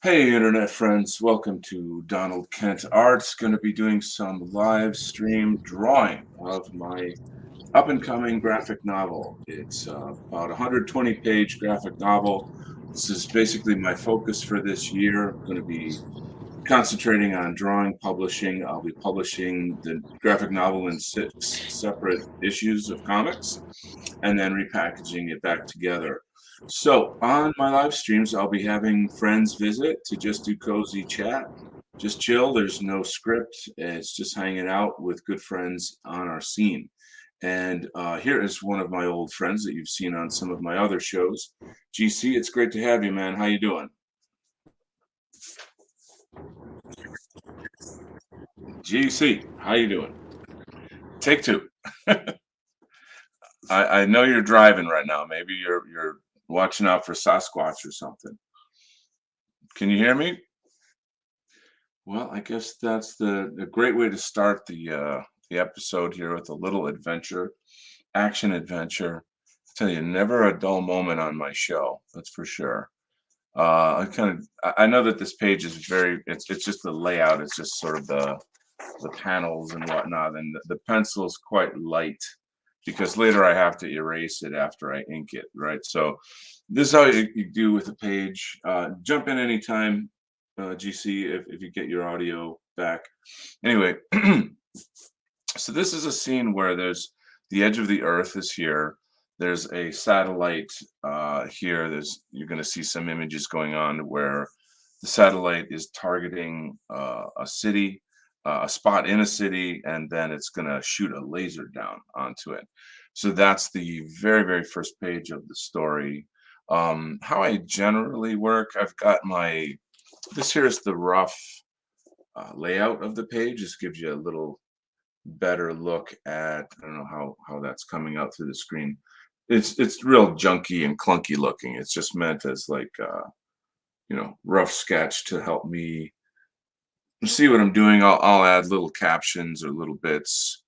Hey, internet friends, welcome to Donald Kent Arts. Going to be doing some live stream drawing of my up and coming graphic novel. It's about a 120-page graphic novel. This is basically my focus for this year. I'm going to be concentrating on drawing, publishing. I'll be publishing the graphic novel in 6 separate issues of comics and then repackaging it back together. So on my live streams, I'll be having friends visit to just do cozy chat, just chill. There's no script. It's just hanging out with good friends on our scene. And here is one of my old friends that you've seen on some of my other shows. GC, it's great to have you, man. How you doing? GC, how you doing? Take two. I know you're driving right now. Maybe you're watching out for Sasquatch or something. Can you hear me? Well, I guess that's the great way to start the episode here with a little adventure, action adventure. I tell you, never a dull moment on my show. That's for sure. I know that this page is very. It's just the layout. It's just sort of the panels and whatnot, and the pencil is quite light because later I have to erase it after I ink it. Right. So this is how you do with a page. Jump in anytime, GC, if you get your audio back. Anyway, so this is a scene where there's the edge of the earth is here. There's a satellite here. You're going to see some images going on where the satellite is targeting a city, a spot in a city, and then it's going to shoot a laser down onto it. So that's the very, very first page of the story. How I generally work, I've got this here is the rough layout of the page. This gives you a little better look at, I don't know how that's coming out through the screen. It's real junky and clunky looking. It's just meant as like rough sketch to help me see what I'm doing. I'll add little captions or little bits.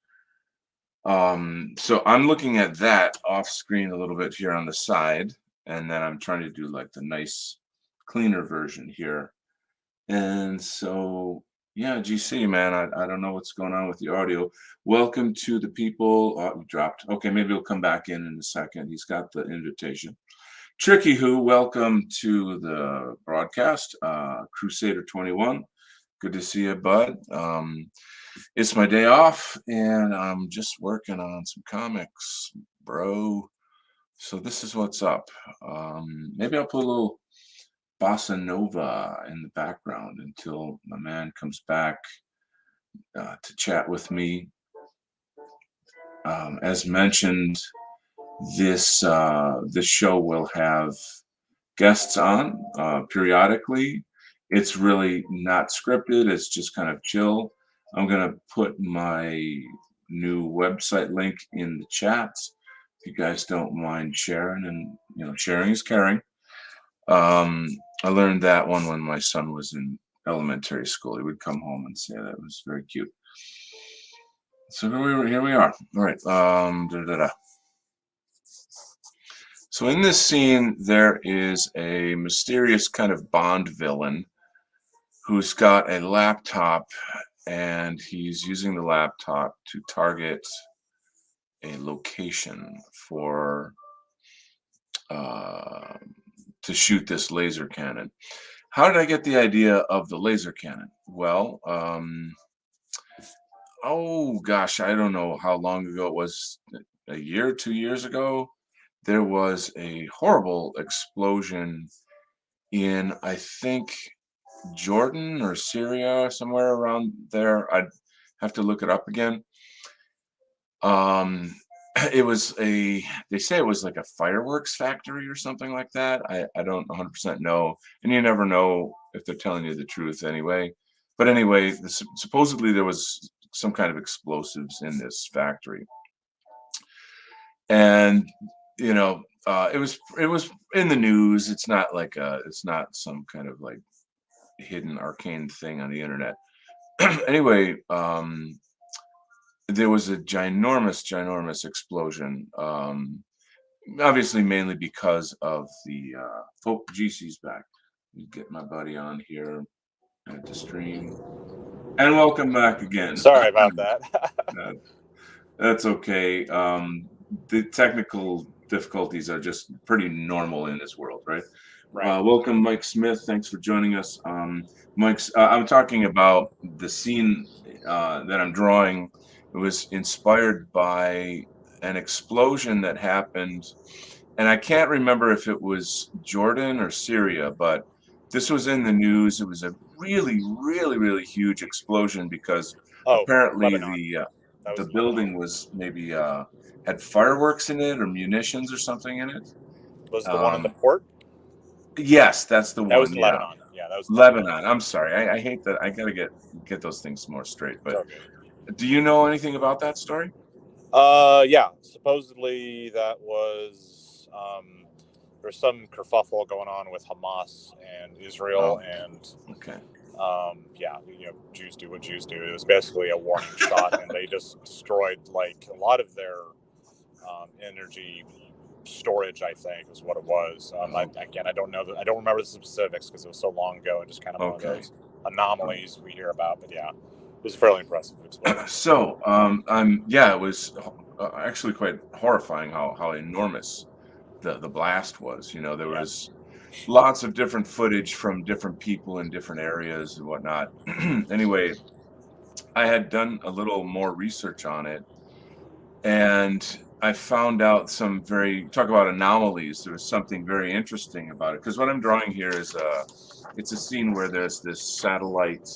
So I'm looking at that off screen a little bit here on the side, and then I'm trying to do like the nice cleaner version here. And so, yeah, GC, man, I don't know what's going on with the audio. Welcome to the people. Oh, you dropped. Okay, maybe he'll come back in a second. He's got the invitation. Tricky Who, welcome to the broadcast. Crusader 21. Good to see you, bud. It's my day off, and I'm just working on some comics, bro. So this is what's up. Maybe I'll put a little bossa nova in the background until my man comes back to chat with me. As mentioned, this show will have guests on periodically. It's really not scripted. It's just kind of chill. I'm gonna put my new website link in the chat if you guys don't mind sharing, and sharing is caring. Um, I learned that one when my son was in elementary school. He would come home and say that. It was very cute. So here we are. All right. So in this scene, there is a mysterious kind of Bond villain who's got a laptop, and he's using the laptop to target a location for uh, to shoot this laser cannon. How did I get the idea of the laser cannon? Well, oh gosh, I don't know how long ago it was, a year, 2 years ago. There was a horrible explosion in, I think, Jordan or Syria, somewhere around there. I'd have to look it up again. Um, it was they say it was like a fireworks factory or something like that. I don't 100% know, and you never know if they're telling you the truth anyway. But anyway, supposedly there was some kind of explosives in this factory, and it was in the news. It's not some kind of like hidden arcane thing on the internet. Anyway, there was a ginormous explosion. Obviously, mainly because of the GC's back. Get my buddy on here to stream. And welcome back again. Sorry about that. Uh, that's okay. The technical difficulties are just pretty normal in this world, right? Right. Welcome, Mike Smith. Thanks for joining us. I'm talking about the scene that I'm drawing. It was inspired by an explosion that happened, and I can't remember if it was Jordan or Syria, but this was in the news. It was a really, really, really huge explosion because Oh, apparently Lebanon. That was the in building Lebanon. was maybe had fireworks in it or munitions or something in it. Was the one in the Um, port? yes, that's the That was one. in Yeah, Lebanon. Yeah, that was in Lebanon. Lebanon. I'm sorry. I hate that. I gotta get those things more straight. It's But okay. do you know anything about that story? Yeah. Supposedly that was there's some kerfuffle going on with Hamas and Israel, Oh, and okay. yeah, Jews do what Jews do. It was basically a warning shot, and they just destroyed like a lot of their energy storage. I think is what it was. I don't know. I don't remember the specifics because it was so long ago, and just kind of one of Okay. those anomalies we hear about. But yeah, it was fairly impressive explosion. So, it was actually quite horrifying how enormous the blast was. You know, there Yeah. was lots of different footage from different people in different areas and whatnot. Anyway, I had done a little more research on it, and I found out some very talk about anomalies. There was something very interesting about it because what I'm drawing here is it's a scene where there's this satellite.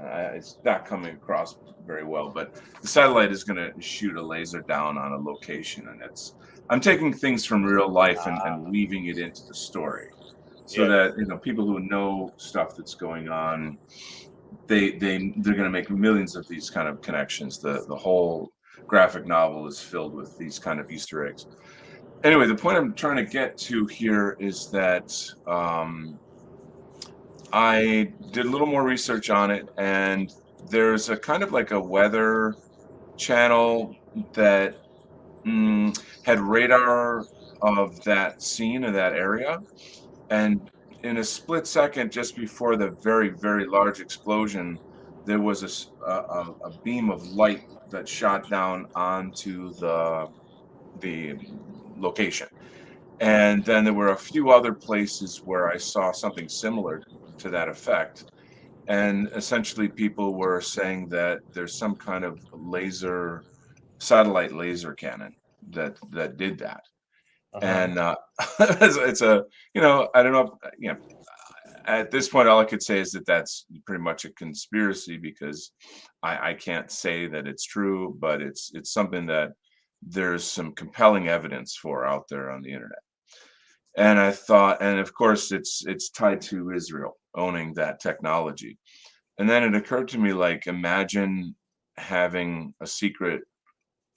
It's not coming across very well, but the satellite is going to shoot a laser down on a location, and I'm taking things from real life and Ah, weaving it into the story, so yeah, that people who know stuff that's going on, they're going to make millions of these kind of connections. The whole graphic novel is filled with these kind of Easter eggs. Anyway, the point I'm trying to get to here is that I did a little more research on it, and there's a kind of like a weather channel that had radar of that scene of that area. And in a split second, just before the very, very large explosion, there was a beam of light that shot down onto the location. And then there were a few other places where I saw something similar to that effect. And essentially, people were saying that there's some kind of satellite laser cannon that did that. uh-huh. And it's a, I don't know, at this point, all I could say is that that's pretty much a conspiracy because I can't say that it's true, but it's something that there's some compelling evidence for out there on the internet. And I thought, and of course, it's tied to Israel owning that technology. And then it occurred to me, like, imagine having a secret,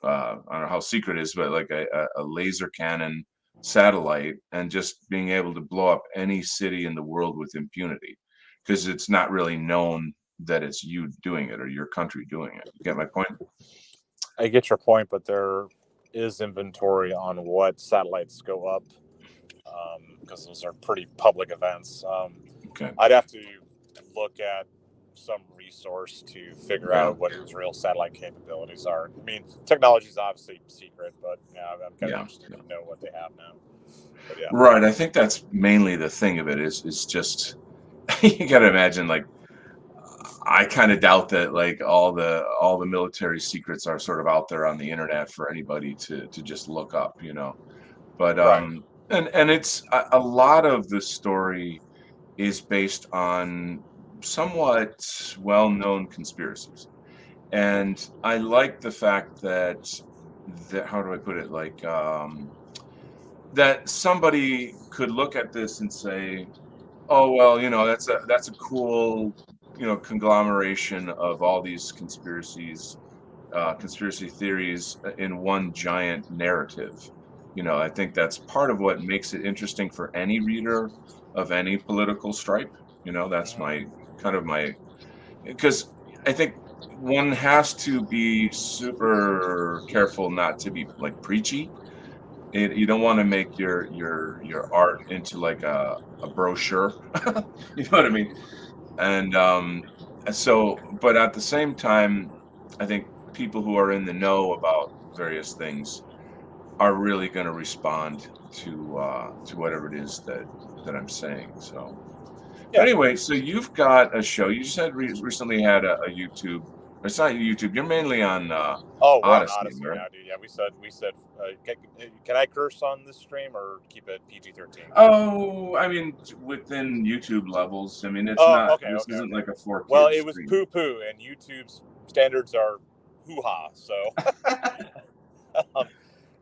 I don't know how secret it is, but like a laser cannon satellite and just being able to blow up any city in the world with impunity because it's not really known that it's you doing it or your country doing it. You get my point? I get your point, but there is inventory on what satellites go up because those are pretty public events. Okay. I'd have to look at some resource to figure Yeah. out what Israel's satellite capabilities are. I mean, technology is obviously secret, but yeah, I'm kind of Yeah. interested to know what they have now. But yeah, Right. I think that's mainly the thing of it is just you got to imagine, like, I kind of doubt that like all the military secrets are sort of out there on the internet for anybody to just look up, But right. and it's a lot of the story is based on somewhat well-known conspiracies. And I like the fact that how do I put it? Like that somebody could look at this and say, "Oh, well, that's a cool, conglomeration of all these conspiracy theories in one giant narrative." I think that's part of what makes it interesting for any reader of any political stripe. That's my Mhm. kind of my because I think one has to be super careful not to be like preachy, You don't want to make your art into like a brochure. You know what I mean? And so, but at the same time, I think people who are in the know about various things are really going to respond to whatever it is that I'm saying. So, but Yeah. anyway, so you've got a show. You said recently had a YouTube. It's not YouTube. You're mainly on Oh, we're on Odyssey, Odyssey right? now, dude. Yeah, we said. Can I curse on this stream or keep it PG-13? Oh, I mean, within YouTube levels. I mean, it's Oh, not. okay, This okay, isn't okay. like a for Well, kids it was stream. poo poo, and YouTube's standards are hoo ha. So,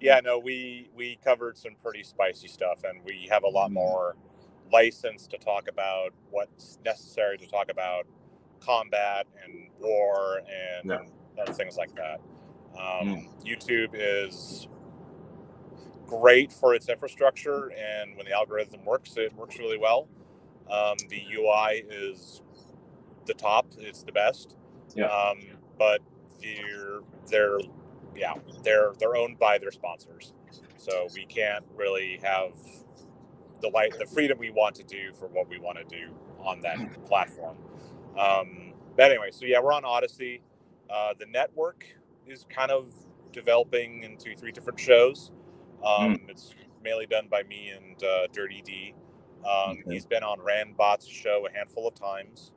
yeah, no, we covered some pretty spicy stuff, and we have a lot Mm, more license to talk about what's necessary to talk about combat and war yeah. and things like that. Mm, YouTube is great for its infrastructure, and when the algorithm works, it works really well. The UI is the top; it's the best. yeah. But they're yeah they're owned by their sponsors, so we can't really have the freedom we want to do for what we want to do on that platform. But anyway, so yeah, we're on Odyssey. The network is kind of developing into 3 different shows. Mm, It's mainly done by me and Dirty D. okay. He's been on Randbot's show a handful of times.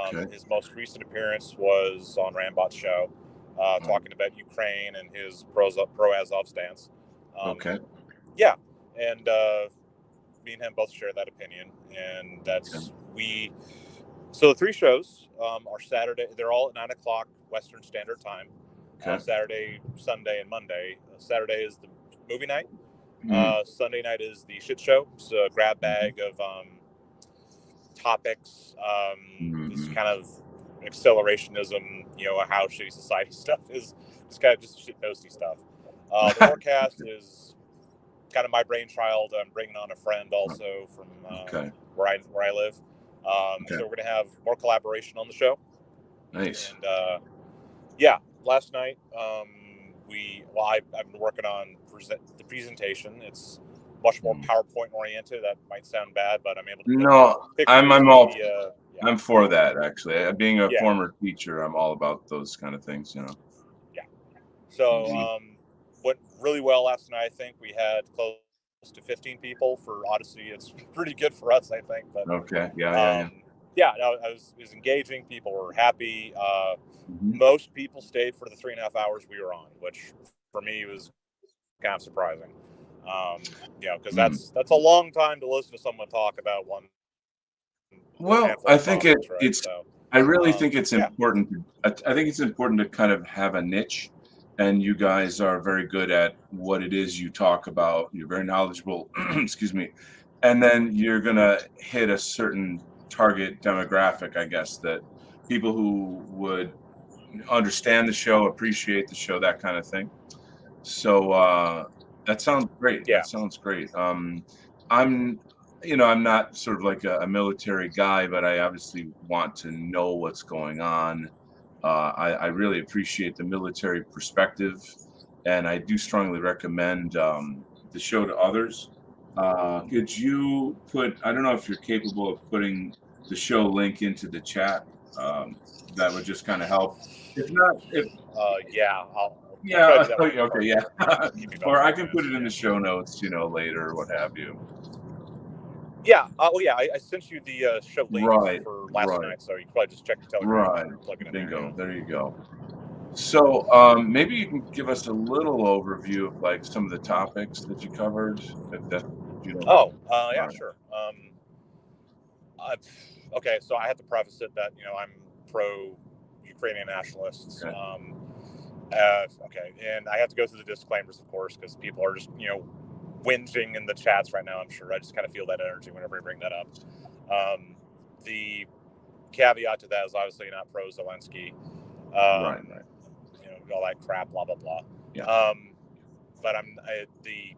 Okay. His most recent appearance was on Randbot's show, Um, talking about Ukraine and his pro Azov stance. okay. Yeah, and me and him both share that opinion, and Okay. that's we. So the 3 shows are Saturday. They're all at 9 o'clock Western Standard Time. Okay. Saturday, Sunday, and Monday. Saturday is the movie night. Mm, Sunday night is the shit show. It's a grab mhm, bag of topics. This mhm. kind of accelerationism, how shitty society stuff is. Just kind of just shit posty stuff. The Warcast is kind of my brainchild. I'm bringing on a friend also from Okay. where I live. Okay. So we're gonna have more collaboration on the show. Nice. And yeah, last night I've been working on the presentation. It's much more Mm. PowerPoint oriented. That might sound bad, but I'm able to put No, pictures, I'm all media. Yeah, I'm for that actually. Being a yeah, former teacher, I'm all about those kind of things, you know. yeah. So Indeed. went really well last night. I think we had close to 15 people for Odyssey. It's pretty good for us, I think. But Okay. Yeah, yeah, yeah. um, yeah, no, it was engaging. People were happy. Mhm. Most people stayed for the 3.5 hours we were on, which for me was kind of surprising. Because Mm. that's a long time to listen to someone talk about one Well, handful I of think topics, right? it's So, I really think it's yeah, important I think it's important to kind of have a niche, and you guys are very good at what it is you talk about. You're very knowledgeable, excuse me, and then you're gonna hit a certain target demographic, I guess, that people who would understand the show, appreciate the show, that kind of thing. So, that sounds great. yeah, That sounds great. I'm, I'm not sort of like a military guy, but I obviously want to know what's going on. I really appreciate the military perspective, and I do strongly recommend the show to others. Could you put, I don't know if you're capable of putting the show link into the chat. Um, that would just kind of help. If not, if yeah. I'll try to yeah, do that when I okay, get okay, home. yeah. Give me about Or I five can put minutes. it in Yeah. the show notes, later or what have you. Yeah. Well, yeah. I sent you the show link Right, for last right, night, so you can probably just check your Telegram right. and plug it in there. Bingo. There you go. So, maybe you can give us a little overview of like some of the topics that you covered, if you don't mind. Oh, All yeah, right. sure. Uh, okay, so I have to preface it that I'm pro Ukrainian nationalists. Okay. Okay, and I have to go through the disclaimers, of course, because people are just whinging in the chats right now. I'm sure I just kind of feel that energy whenever I bring that up. Um, the caveat to that is obviously not pro Zelensky. Right, Um, right. all that crap, blah blah blah. Yeah. But the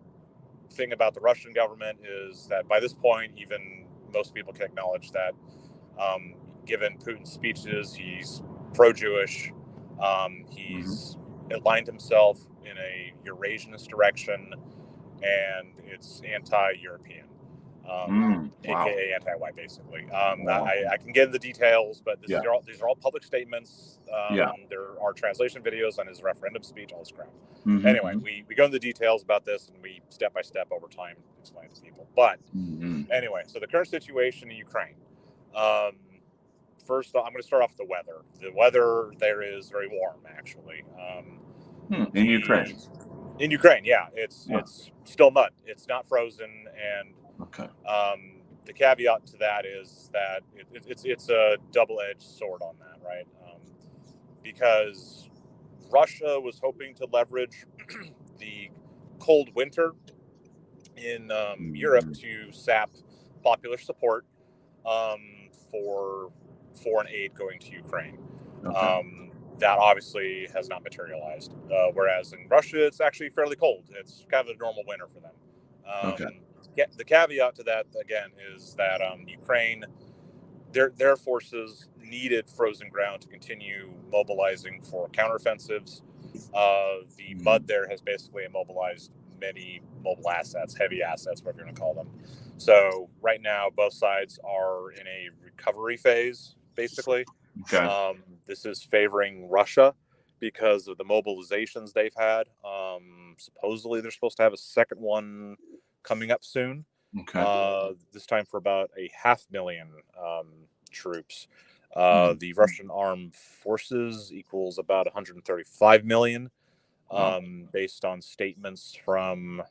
thing about the Russian government is that by this point, even most people can acknowledge that, um, given Putin's speeches, he's pro-Jewish. Hmm. He's aligned himself in a Eurasianist direction, and it's anti-European, Wow. aka anti-white, basically. Wow. I can get into the details, but Yeah. these are all public statements. Yeah. There are translation videos on his referendum speech, all this crap. Mhm, Anyway, mhm, we go into the details about this, and we step by step over time explain it to people. But mhm. anyway, so the current situation in Ukraine. Um, First, I'm going to start off with the weather. The weather there is very warm, actually. In Ukraine. In Ukraine, yeah, Oh, it's still mud. It's not frozen, and okay. the caveat to that is that it's a double-edged sword on that, right? Because Russia was hoping to leverage the cold winter in Europe Mhm. to sap popular support for foreign aid going to Ukraine. Okay. That obviously has not materialized. Whereas in Russia, it's actually fairly cold. It's kind of a normal winter for them. Okay. The caveat to that, again, is that Ukraine, their forces needed frozen ground to continue mobilizing for counteroffensives. The mud Mhm. there has basically immobilized many mobile assets, heavy assets, whatever you want to call them. So right now, both sides are in a recovery phase, basically. Okay. This is favoring Russia because of the mobilizations they've had. Supposedly, they're supposed to have a second one coming up soon. Okay. This time for about 500,000 troops. Mm. The Russian armed forces equals about 135 million, Wow. based on statements from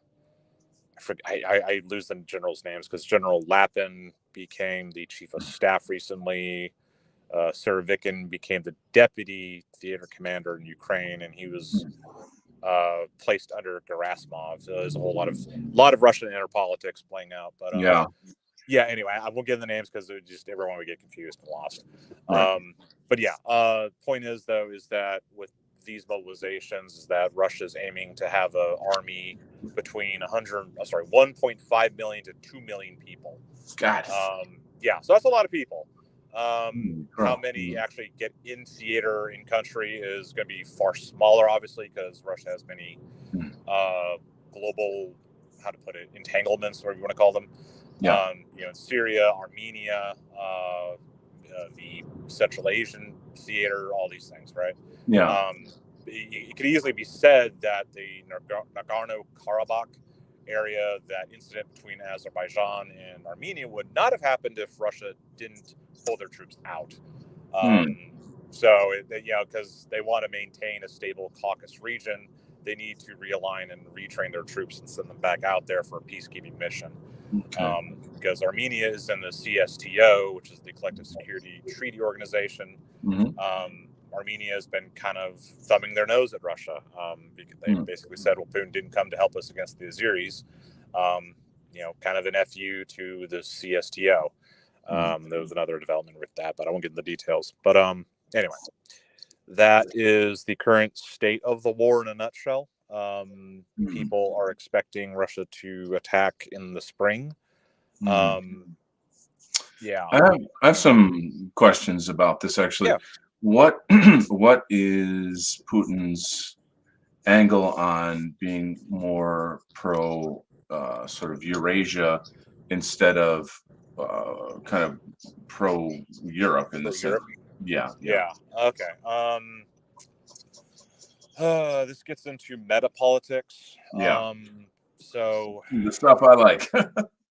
I lose the generals' names because General Lapin became the chief of staff recently. Surovikin became the deputy theater commander in Ukraine, and he was placed under Gerasimov. So there's a whole lot of Russian inner politics playing out. But Yeah. yeah. Anyway, I won't give the names because just everyone would get confused and lost. Right. But yeah, point is though is that with these mobilizations, is that Russia's aiming to have an army between 1.5 million to 2 million people. God. Yeah, so that's a lot of people. How Bro. many actually get in theater in country is going to be far smaller, obviously, because Russia has many Mm. global, how to put it, entanglements, whatever you want to call them. Yeah. Syria, Armenia, the Central Asian theater, all these things, right? Yeah. It could easily be said that the Nagorno-Karabakh area, that incident between Azerbaijan and Armenia, would not have happened if Russia didn't pull their troops out. Mm. So, because they want to maintain a stable Caucasus region, they need to realign and retrain their troops and send them back out there for a peacekeeping mission. Okay. Because Armenia is in the CSTO, which is the Collective Security Treaty Organization. Mhm. Armenia has been kind of thumbing their nose at Russia, because they Mm. basically said, well, Putin didn't come to help us against the Azeris. Kind of an FU to the CSTO. There was another development with that, but I won't get into the details. But anyway, that is the current state of the war in a nutshell. People are expecting Russia to attack in the spring. Mm. Yeah. I have some questions about this actually. Yeah. What what is Putin's angle on being more pro sort of Eurasia instead of kind of pro Europe in the For sense? Europe. Yeah, yeah, Yeah. Okay. This gets into meta politics. yeah. So The stuff I like.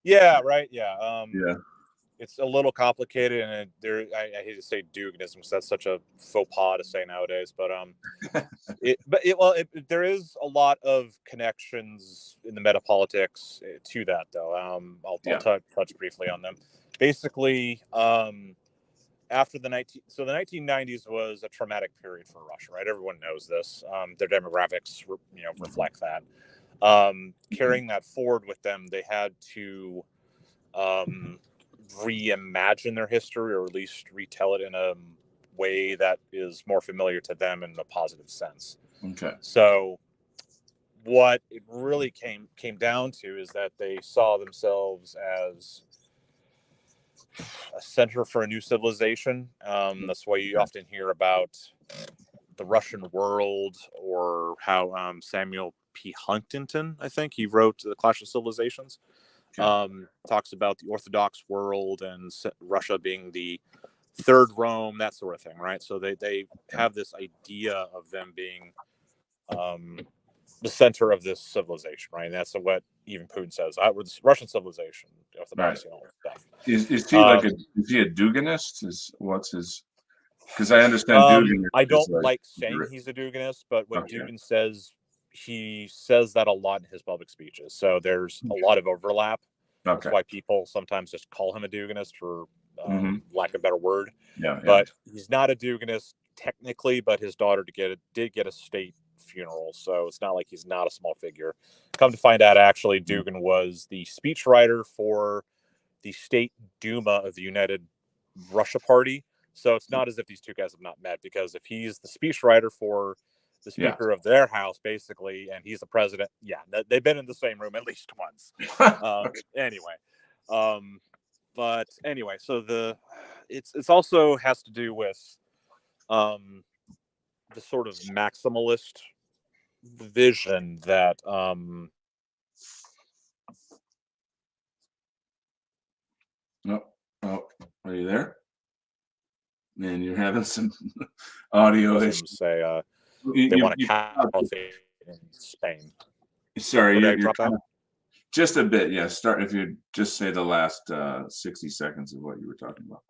yeah, right. Yeah. Yeah, It's a little complicated, and I hate to say Duganism because that's such a faux pas to say nowadays. But there is a lot of connections in the meta politics to that, though. I'll yeah. touch briefly on them. Basically, after the 1990s was a traumatic period for Russia, right? Everyone knows this. Their demographics, reflect that. Carrying that forward with them, they had to reimagine their history, or at least retell it in a way that is more familiar to them in a positive sense. Okay. So what it really came down to is that they saw themselves as a center for a new civilization. That's why you often hear about the Russian world, or how Samuel P. Huntington, I think. He wrote The Clash of Civilizations. Talks about the Orthodox world and Russia being the third Rome, that sort of thing, right? So they have this idea of them being the center of this civilization, right? And that's what even Putin says. We're the Russian civilization, Orthodox, all that stuff. Is he is he a Duginist? What's his? Because I understand Dugin. I don't like saying he's a Duginist, but what Dugin says, he says that a lot in his public speeches. So there's a lot of overlap. That's why people sometimes just call him a Duginist for lack of a better word. But he's not a Duginist technically, but his daughter did get a state funeral, so it's not like he's not a small figure. Come to find out, actually, Dugin was the speechwriter for the State Duma of the United Russia Party. So it's not as if these two guys have not met, because if he's the speechwriter for the speaker of their house, basically, and he's the president, they've been in the same room at least once. But anyway, so it's also has to do with the sort of maximalist vision that are you there? Man, you're having some audio issues. Say they want to caliphate in Spain. Sorry, you're just a bit. Yeah, start if you just say the last 60 seconds of what you were talking about.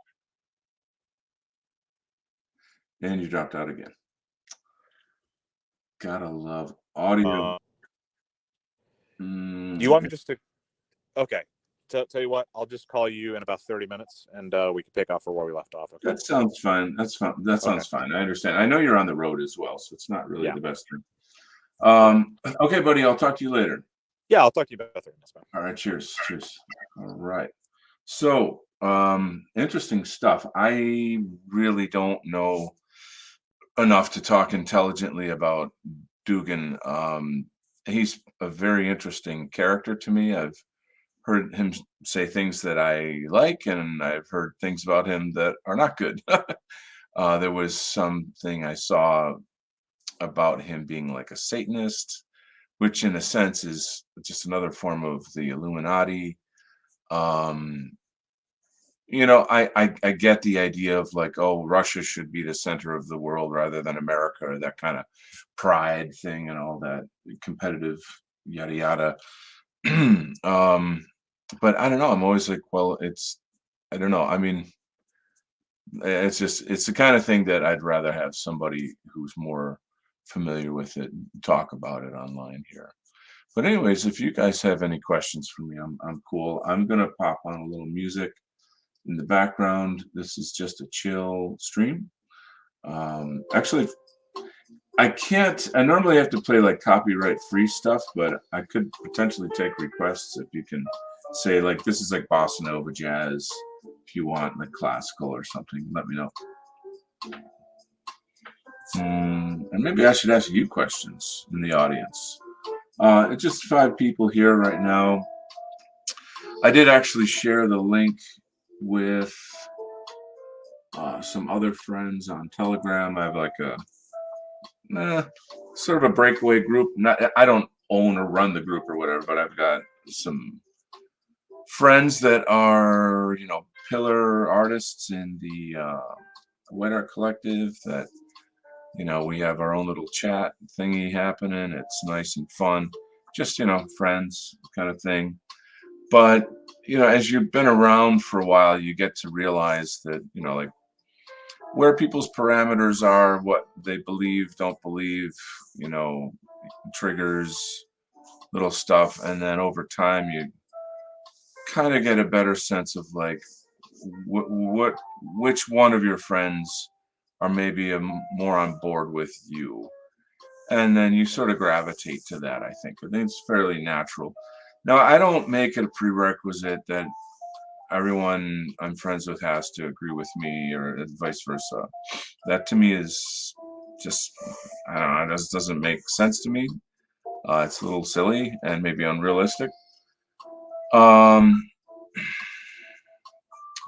And you dropped out again. Gotta love audio. Do you want me just to? Okay. Tell you what, I'll just call you in about 30 minutes, and we can pick off where we left off. Okay? That sounds fine. That's fine. That sounds fine. I understand. I know you're on the road as well, so it's not really the best thing. Okay, buddy. I'll talk to you later. Yeah, I'll talk to you about 30 minutes. All right. Cheers. Cheers. All right. So, interesting stuff. I really don't know enough to talk intelligently about Dugin. He's a very interesting character to me. I've heard him say things that I like, and I've heard things about him that are not good. There was something I saw about him being like a Satanist, which in a sense is just another form of the Illuminati. I get the idea of like, oh, Russia should be the center of the world rather than America, or that kind of pride thing and all that competitive yada yada. But I don't know. I'm always like, well, I don't know. I mean, it's the kind of thing that I'd rather have somebody who's more familiar with it talk about it online here. But anyways, if you guys have any questions for me, I'm cool. I'm gonna pop on a little music in the background. This is just a chill stream. Actually, I normally have to play like copyright free stuff, but I could potentially take requests if you can say like, this is like bossa nova jazz. If you want like classical or something, let me know. And maybe I should ask you questions in the audience. It's just 5 people here right now. I did actually share the link with some other friends on Telegram. I have like a sort of a breakaway group. I don't own or run the group or whatever, but I've got some friends that are, pillar artists in the Wet Art Collective that, we have our own little chat thingy happening. It's nice and fun. Just, friends kind of thing. But, as you've been around for a while, you get to realize that, like where people's parameters are, what they believe, don't believe, triggers, little stuff. And then over time, you kind of get a better sense of like which one of your friends are maybe more on board with you. And then you sort of gravitate to that, I think. I think it's fairly natural. Now, I don't make it a prerequisite that everyone I'm friends with has to agree with me or vice versa. That to me is just, I don't know, it just doesn't make sense to me. It's a little silly and maybe unrealistic.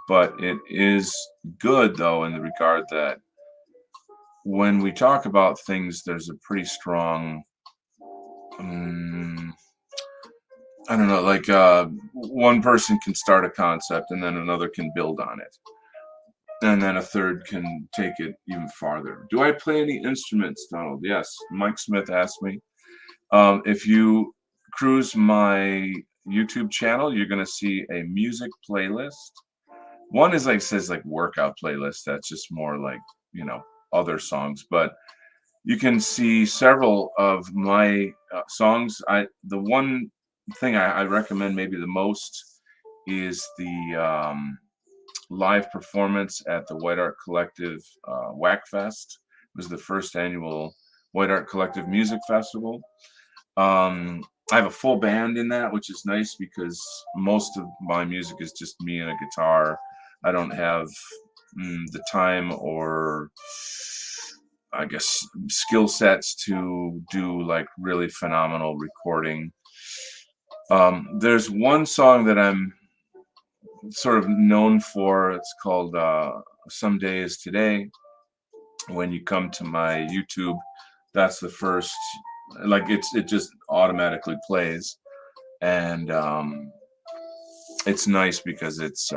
But it is good, though, in the regard that when we talk about things, there's a pretty strong um, I don't know, like one person can start a concept and then another can build on it. And then a third can take it even farther. Do I play any instruments, Donald? Yes. Mike Smith asked me. If you cruise my YouTube channel, you're going to see a music playlist. One is like says like workout playlist. That's just more like, other songs. But you can see several of my songs. The one thing I recommend maybe the most is the live performance at the White Art Collective Whackfest. It was the first annual White Art Collective Music Festival. I have a full band in that, which is nice because most of my music is just me and a guitar. I don't have the time or I guess skill sets to do like really phenomenal recording. There's one song that I'm sort of known for. It's called Someday Is Today. When you come to my YouTube, that's the first, like it just automatically plays. And it's nice because it's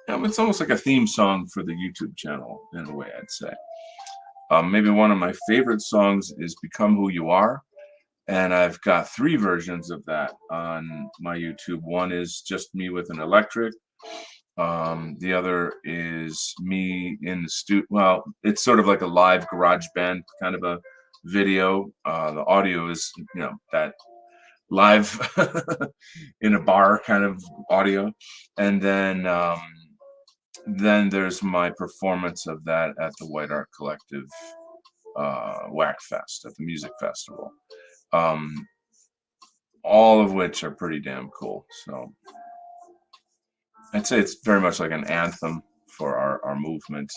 almost like a theme song for the YouTube channel in a way, I'd say. Maybe one of my favorite songs is Become Who You Are. And I've got 3 versions of that on my YouTube. One is just me with an electric. The other is me in the studio. Well, it's sort of like a live garage band kind of a video. The audio is, that live in a bar kind of audio. And then there's my performance of that at the White Art Collective Whackfest at the music festival. All of which are pretty damn cool. So I'd say it's very much like an anthem for our movement.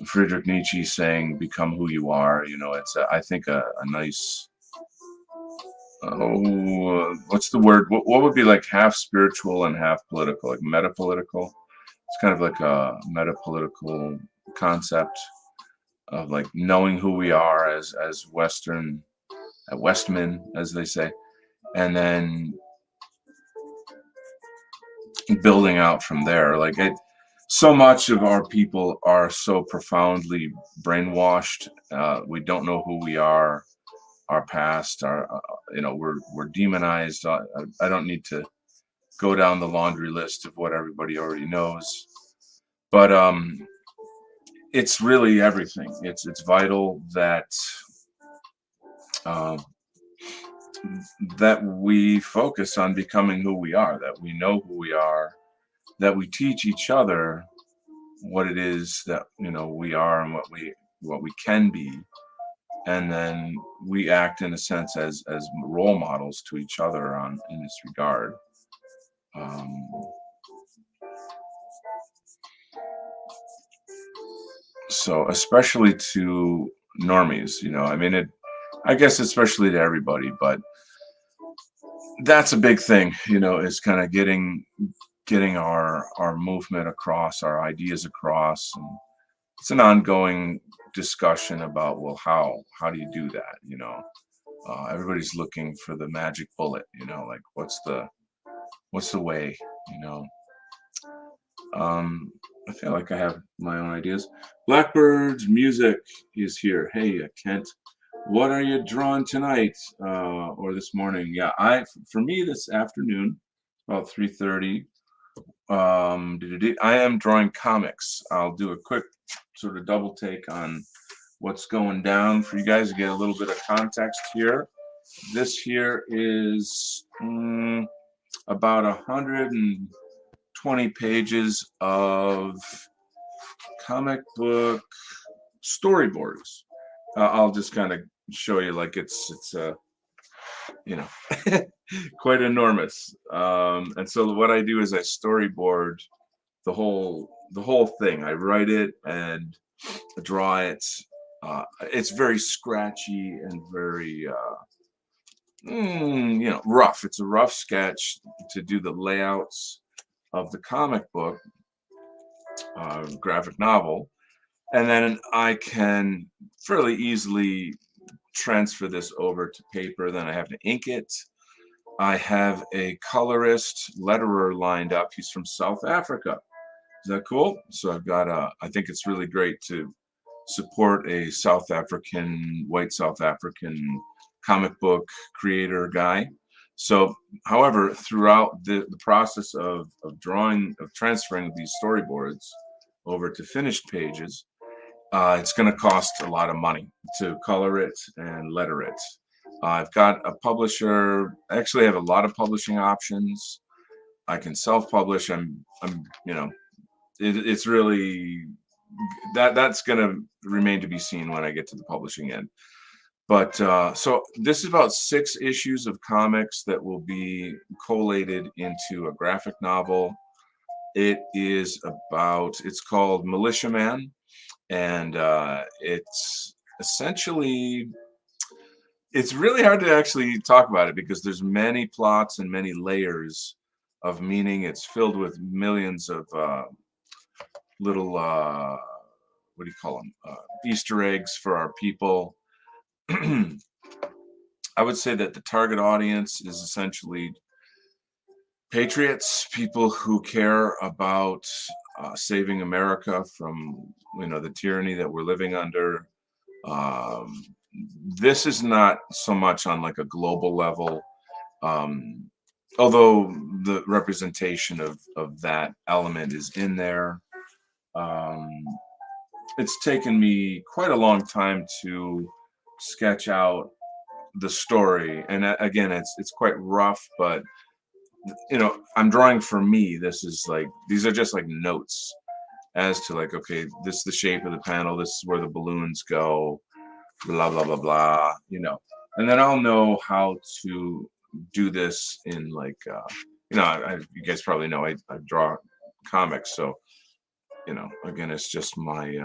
Friedrich Nietzsche saying "Become who you are." It's I think a nice. What's the word? What would be like half spiritual and half political, like metapolitical? It's kind of like a metapolitical concept of like knowing who we are as Westmen, as they say, and then building out from there. Like so much of our people are so profoundly brainwashed. We don't know who we are, our past, we're demonized. I don't need to go down the laundry list of what everybody already knows, but it's really everything. It's vital that that we focus on becoming who we are, that we know who we are, that we teach each other what it is that we are and what we can be, and then we act in a sense as role models to each other in this regard. So especially to normies, I mean I guess especially to everybody, but that's a big thing, is kind of getting our movement across, our ideas across, and it's an ongoing discussion about, well, how do you do that? Everybody's looking for the magic bullet, like what's the way, I feel like I have my own ideas. Blackbird's music is here. Hey, Kent, what are you drawing tonight or this morning? Yeah, for me this afternoon, about 3:30. I am drawing comics. I'll do a quick sort of double take on what's going down for you guys to get a little bit of context here. This here is about 120 pages of comic book storyboards. I'll just kind of show you, like it's quite enormous. And so what I do is I storyboard the whole thing. I write it and draw it. It's very scratchy and very rough. It's a rough sketch to do the layouts of the comic book graphic novel. And then I can fairly easily transfer this over to paper. Then I have to ink it. I have a colorist letterer lined up. He's from South Africa. Is that cool? So I've got I think it's really great to support a South African, white South African comic book creator guy. So, however, throughout the process of drawing, of transferring these storyboards over to finished pages, it's going to cost a lot of money to color it and letter it. I've got a publisher. I actually have a lot of publishing options. I can self-publish. You know, it's really that's going to remain to be seen when I get to the publishing end. But so this is about 6 issues of comics that will be collated into a graphic novel. It is about, it's called Militiaman, and it's essentially, it's really hard to actually talk about it because there's many plots and many layers of meaning. It's filled with millions of little what do you call them, Easter eggs for our people. I would say that the target audience is essentially patriots, people who care about saving America from, you know, the tyranny that we're living under. Um, this is not so much on like a global level, um, although the representation of that element is in there. Um, it's taken me quite a long time to sketch out the story, and again, it's quite rough, but you know, I'm drawing for me. This is like, these are just like notes as to like, okay, this is the shape of the panel, this is where the balloons go, blah blah blah blah, you know. And then I'll know how to do this in like you know, you guys probably know I draw comics, so you know, again, it's just my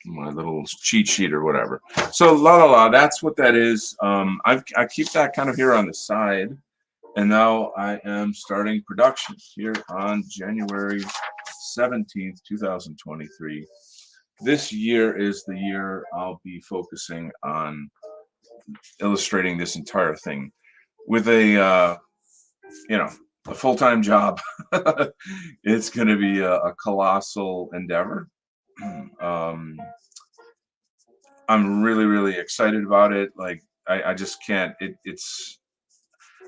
my little cheat sheet or whatever. So la la la, that's what that is. I keep that kind of here on the side. And now I am starting production here on January 17th, 2023. This year is the year I'll be focusing on illustrating this entire thing with a, you know, a full-time job. It's going to be a colossal endeavor. Um, I'm really, really excited about it. Like, I just can't, it's,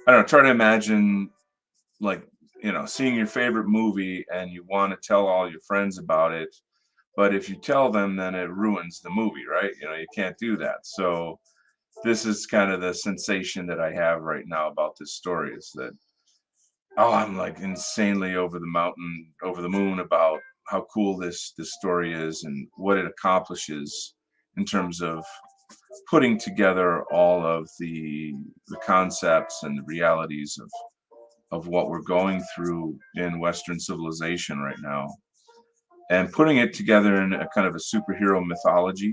I don't know, try to imagine like, you know, seeing your favorite movie and you want to tell all your friends about it, but if you tell them, then it ruins the movie, right? You know, you can't do that. So this is kind of the sensation that I have right now about this story, is that, oh, I'm like insanely over the mountain, over the moon about how cool this story is and what it accomplishes in terms of putting together all of the concepts and the realities of what we're going through in Western civilization right now, and putting it together in a kind of a superhero mythology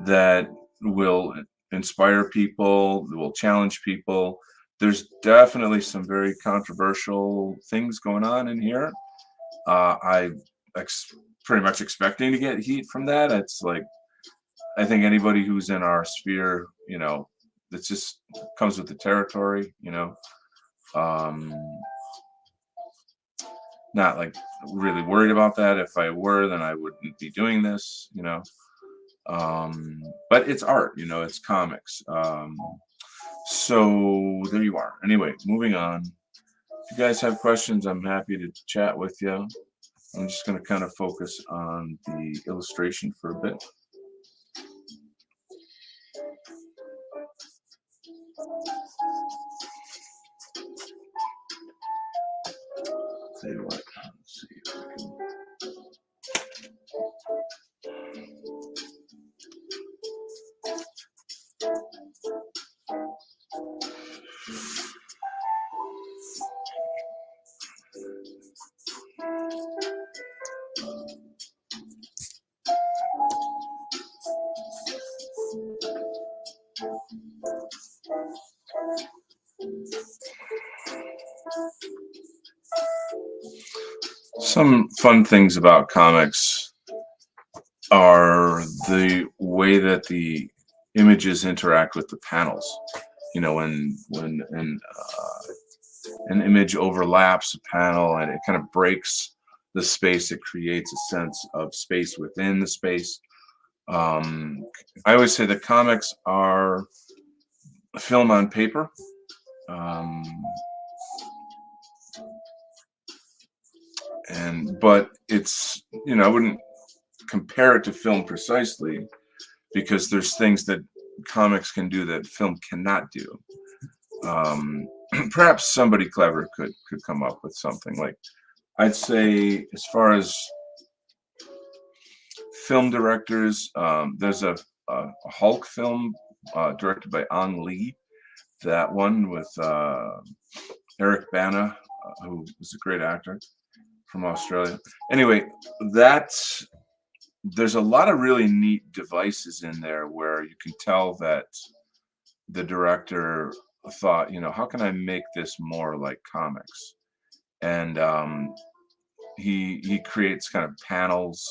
that will inspire people, that will challenge people. There's definitely some very controversial things going on in here. I pretty much expecting to get heat from that. It's like, I think anybody who's in our sphere, you know, it just comes with the territory, you know. Um, Not like really worried about that. If I were, then I wouldn't be doing this, you know. But it's art, you know, it's comics. So there you are. Anyway, moving on. If you guys have questions, I'm happy to chat with you. I'm just going to kind of focus on the illustration for a bit. Tell you what, let's see if I can. Some fun things about comics are the way that the images interact with the panels. You know, when an image overlaps a panel and it kind of breaks the space, it creates a sense of space within the space. I always say that comics are film on paper. Um, but it's, you know, I wouldn't compare it to film precisely, because there's things that comics can do that film cannot do. Perhaps somebody clever could come up with something. Like, I'd say, as far as film directors, there's a Hulk film directed by Ang Lee. That one with Eric Bana, who was a great actor from Australia. Anyway, there's a lot of really neat devices in there where you can tell that the director thought, you know, how can I make this more like comics? And he creates kind of panels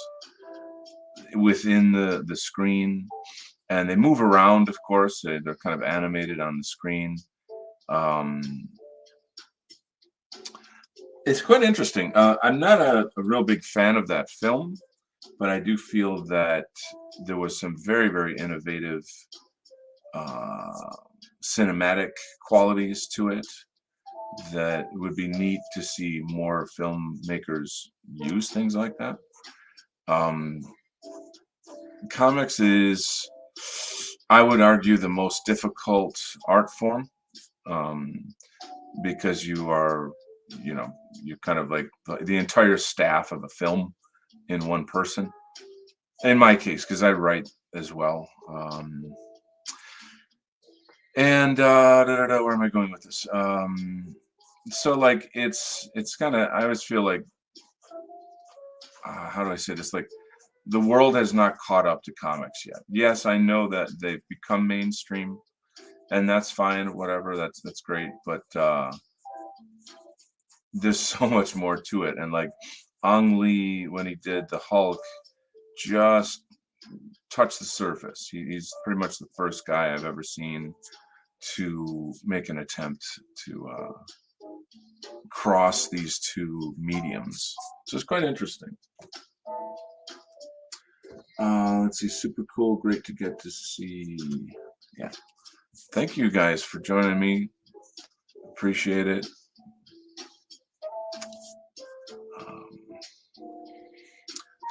within the screen, and they move around. Of course, they're kind of animated on the screen. Um, it's quite interesting. I'm not a real big fan of that film, but I do feel that there was some very, very innovative cinematic qualities to it that would be neat to see more filmmakers use things like that. Comics is, I would argue, the most difficult art form, because you are, you know, you kind of like the entire staff of a film in one person. In my case, because I write as well. Where am I going with this? So like it's kind of, I always feel like, how do I say this? Like, the world has not caught up to comics yet. Yes, I know that they've become mainstream, and that's fine. Whatever, that's great. But there's so much more to it. And like Ang Lee, when he did the Hulk, just touched the surface. He's pretty much the first guy I've ever seen to make an attempt to cross these two mediums. So it's quite interesting. Let's see, super cool, great to get to see. Yeah, thank you guys for joining me. Appreciate it.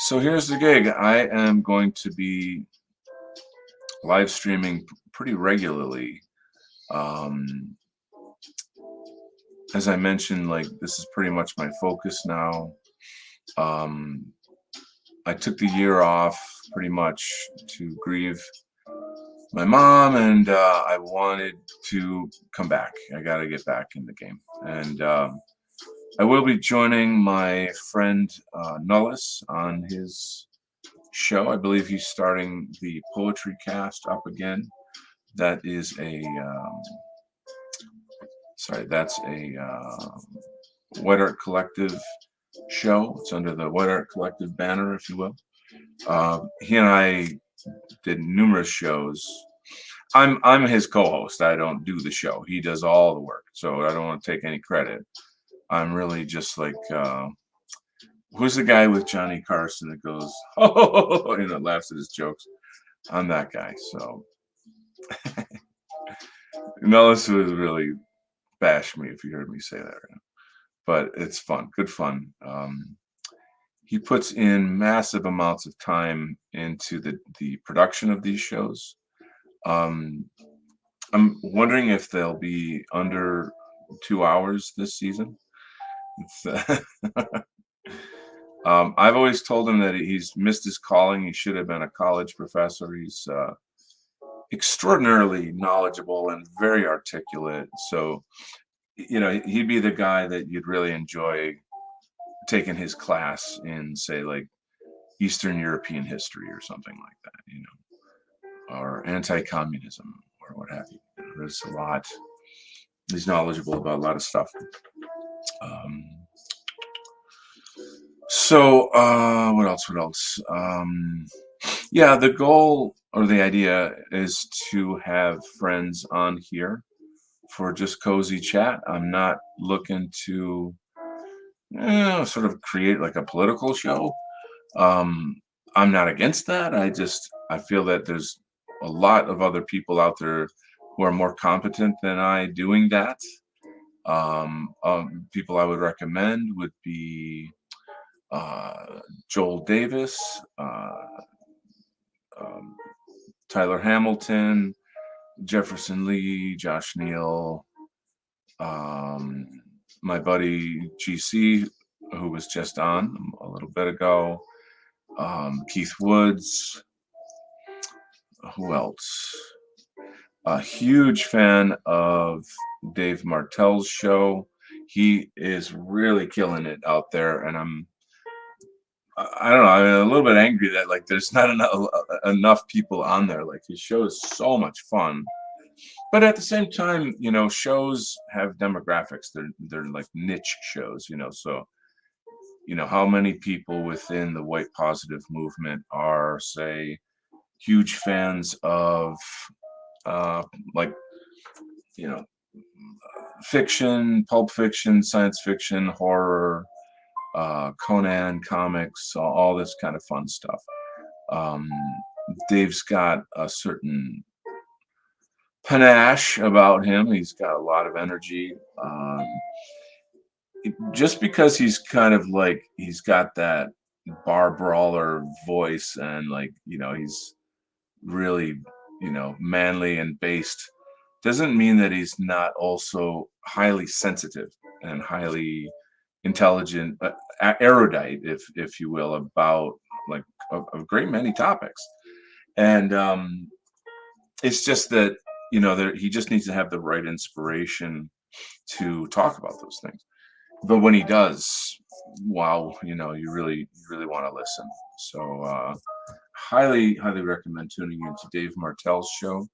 So here's the gig. I am going to be live streaming pretty regularly. As I mentioned, like, this is pretty much my focus now. I took the year off pretty much to grieve my mom, and I wanted to come back. I got to get back in the game. And I will be joining my friend Nullis on his show. I believe he's starting the Poetry Cast up again. That is a that's a White Art Collective show. It's under the White Art Collective banner, if you will. He and I did numerous shows. I'm his co-host. I don't do the show. He does all the work, so I don't want to take any credit. I'm really just like, who's the guy with Johnny Carson that goes, oh, you know, laughs at his jokes? I'm that guy. So Nellis would really bash me if you heard me say that right now. But it's fun, good fun. He puts in massive amounts of time into the production of these shows. I'm wondering if they'll be under 2 hours this season. I've always told him that he's missed his calling. He should have been a college professor. He's extraordinarily knowledgeable and very articulate. So, you know, he'd be the guy that you'd really enjoy taking his class in, say, like Eastern European history or something like that, you know, or anti-communism or what have you. There's a lot. He's knowledgeable about a lot of stuff. So, what else? What else? Yeah, the goal or the idea is to have friends on here for just cozy chat. I'm not looking to sort of create like a political show. Um, I'm not against that. I feel that there's a lot of other people out there who are more competent than I doing that. People I would recommend would be Joel Davis, um, Tyler Hamilton, Jefferson Lee, Josh Neal, um, my buddy GC, who was just on a little bit ago, Keith Woods. Who else? A huge fan of Dave Martell's show. He is really killing it out there, and I don't know. I'm a little bit angry that like there's not enough people on there. Like his show is so much fun, but at the same time, shows have demographics. They're like niche shows, So how many people within the white positive movement are, say, huge fans of uh, like you know fiction, pulp fiction, science fiction, horror, Conan comics, all this kind of fun stuff. Um, Dave's got a certain panache about him. He's got a lot of energy. Just because he's kind of like he's got that bar brawler voice, and like he's really manly and based, doesn't mean that he's not also highly sensitive and highly intelligent, erudite, if you will, about like a great many topics. And it's just that he just needs to have the right inspiration to talk about those things. But when he does, wow, you really want to listen. So highly recommend tuning into Dave Martell's show.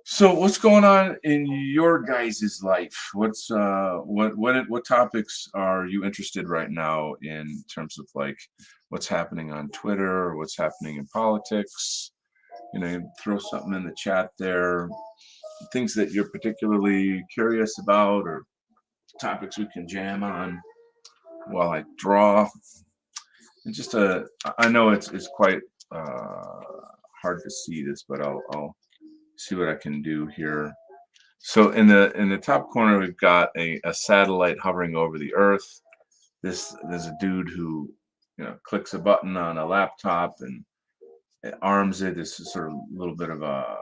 So what's going on in your guys' life? What topics are you interested right now in terms of like what's happening on Twitter or what's happening in politics? You throw something in the chat there, things that you're particularly curious about or topics we can jam on while I draw. And just I know it's quite hard to see this, but I'll see what I can do here. So in the top corner, we've got a satellite hovering over the Earth. There's a dude who clicks a button on a laptop and it arms it. This is sort of a little bit of a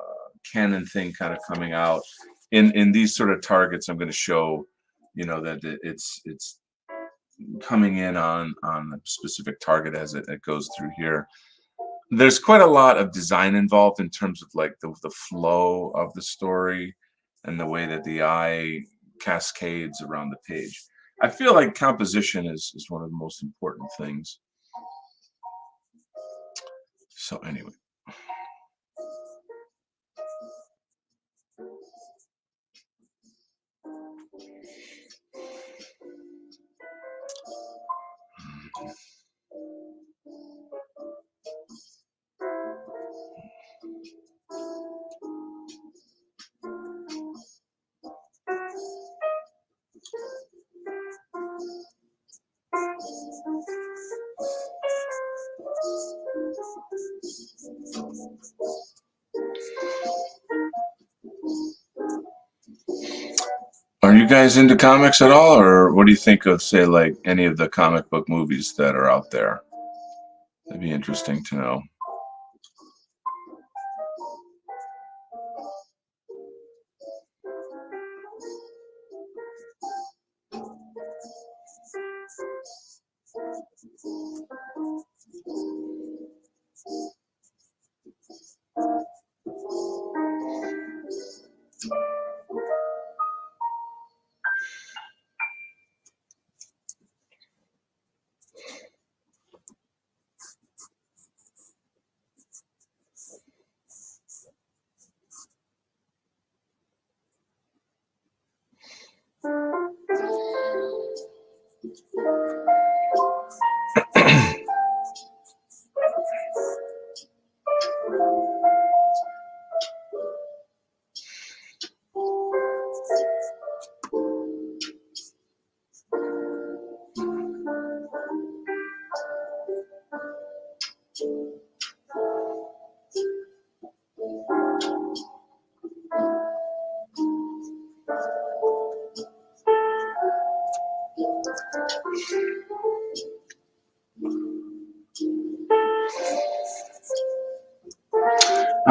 cannon thing kind of coming out. In these sort of targets, I'm going to show that it's coming in on a specific target as it goes through here. There's quite a lot of design involved in terms of like the flow of the story and the way that the eye cascades around the page. I feel like composition is one of the most important things. So anyway. Are you guys into comics at all, or what do you think of, say, like any of the comic book movies that are out there? That'd be interesting to know.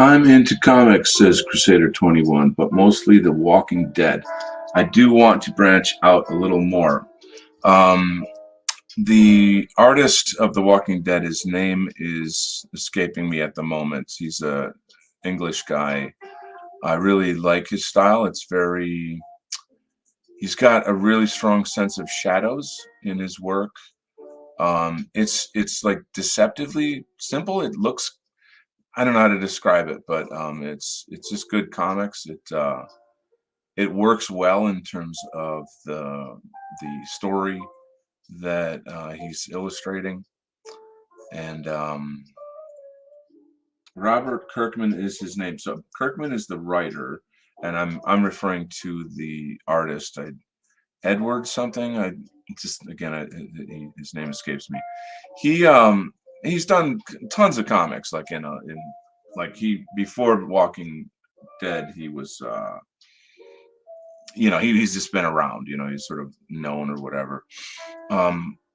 I'm into comics, says Crusader 21, but mostly The Walking Dead. I do want to branch out a little more. Um, the artist of The Walking Dead, his name is escaping me at the moment. He's a English guy. I really like his style. He's got a really strong sense of shadows in his work. It's like deceptively simple. It looks, I don't know how to describe it, but it's just good comics. It works well in terms of the story that he's illustrating, and Robert Kirkman is his name. So Kirkman is the writer, and I'm referring to the artist. Edward something. I just again, his name escapes me. He he's done tons of comics, like in like he before Walking Dead, he was he's just been around. He's sort of known or whatever.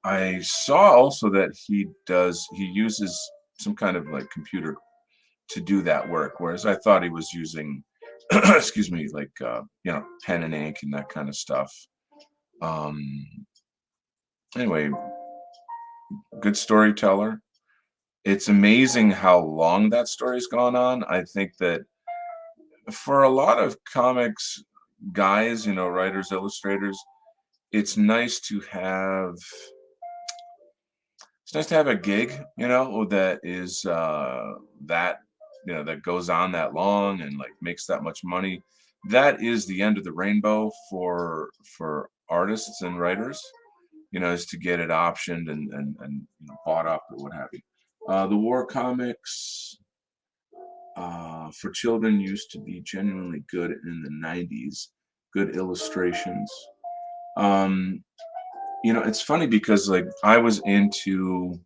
I saw also that he uses some kind of like computer to do that work, whereas I thought he was using excuse me, like pen and ink and that kind of stuff. Um, anyway, good storyteller. It's amazing how long that story's gone on. I think that for a lot of comics guys, writers, illustrators, it's nice to have a gig, that is that that goes on that long and like makes that much money. That is the end of the rainbow for artists and writers, is to get it optioned and bought up or what have you. The war comics for children used to be genuinely good in the 90s, good illustrations. Um, it's funny because like I was into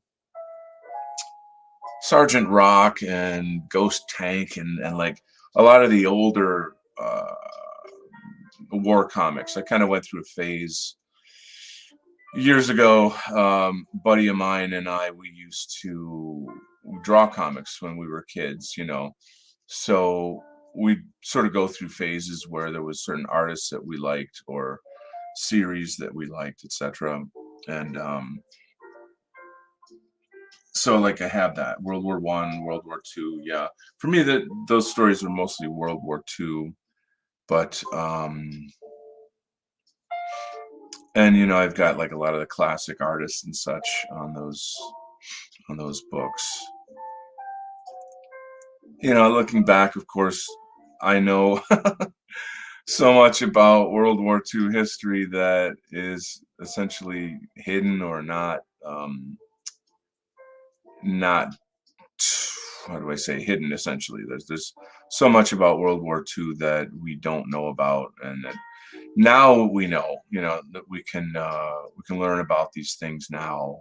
Sergeant Rock and Ghost Tank and like a lot of the older war comics. I kind of went through a phase years ago. Buddy of mine and I, we used to draw comics when we were kids, so we sort of go through phases where there was certain artists that we liked or series that we liked, etc. And so like I have that World War I, World War II. Yeah, for me that those stories were mostly World War II, but and I've got like a lot of the classic artists and such on those books. Looking back, of course, I know so much about World War II history that is essentially hidden or not how do I say hidden. Essentially, there's so much about World War II that we don't know about, and that now we know. That we can learn about these things now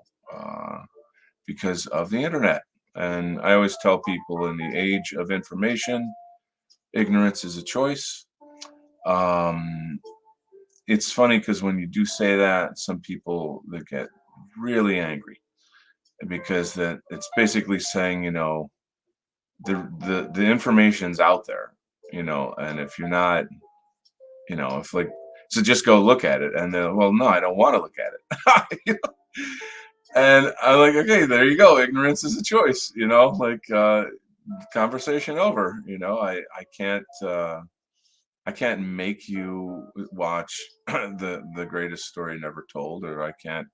because of the internet. And I always tell people, in the age of information, ignorance is a choice. Um, it's funny because when you do say that, some people that get really angry because that it's basically saying, the information's out there, and if you're not, if like, so just go look at it, and then, well, no, I don't want to look at it. And I'm like, okay, there you go. Ignorance is a choice, like conversation over. I can't make you watch the greatest story never told, or I can't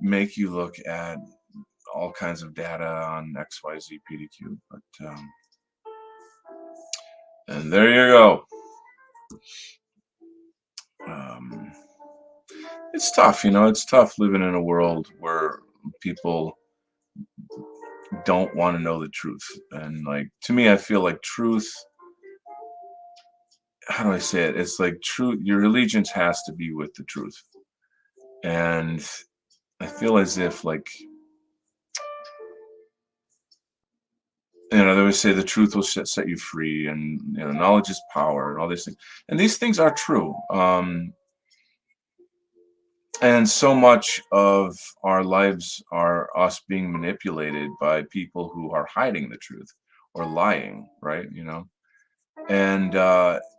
make you look at all kinds of data on XYZ PDQ. But and there you go. Um, it's tough, it's tough living in a world where people don't want to know the truth. And like, to me, I feel like truth, how do I say it? It's like truth, your allegiance has to be with the truth. And I feel as if like, they always say the truth will set you free, and knowledge is power, and all these things. And these things are true. And so much of our lives are us being manipulated by people who are hiding the truth or lying, right? And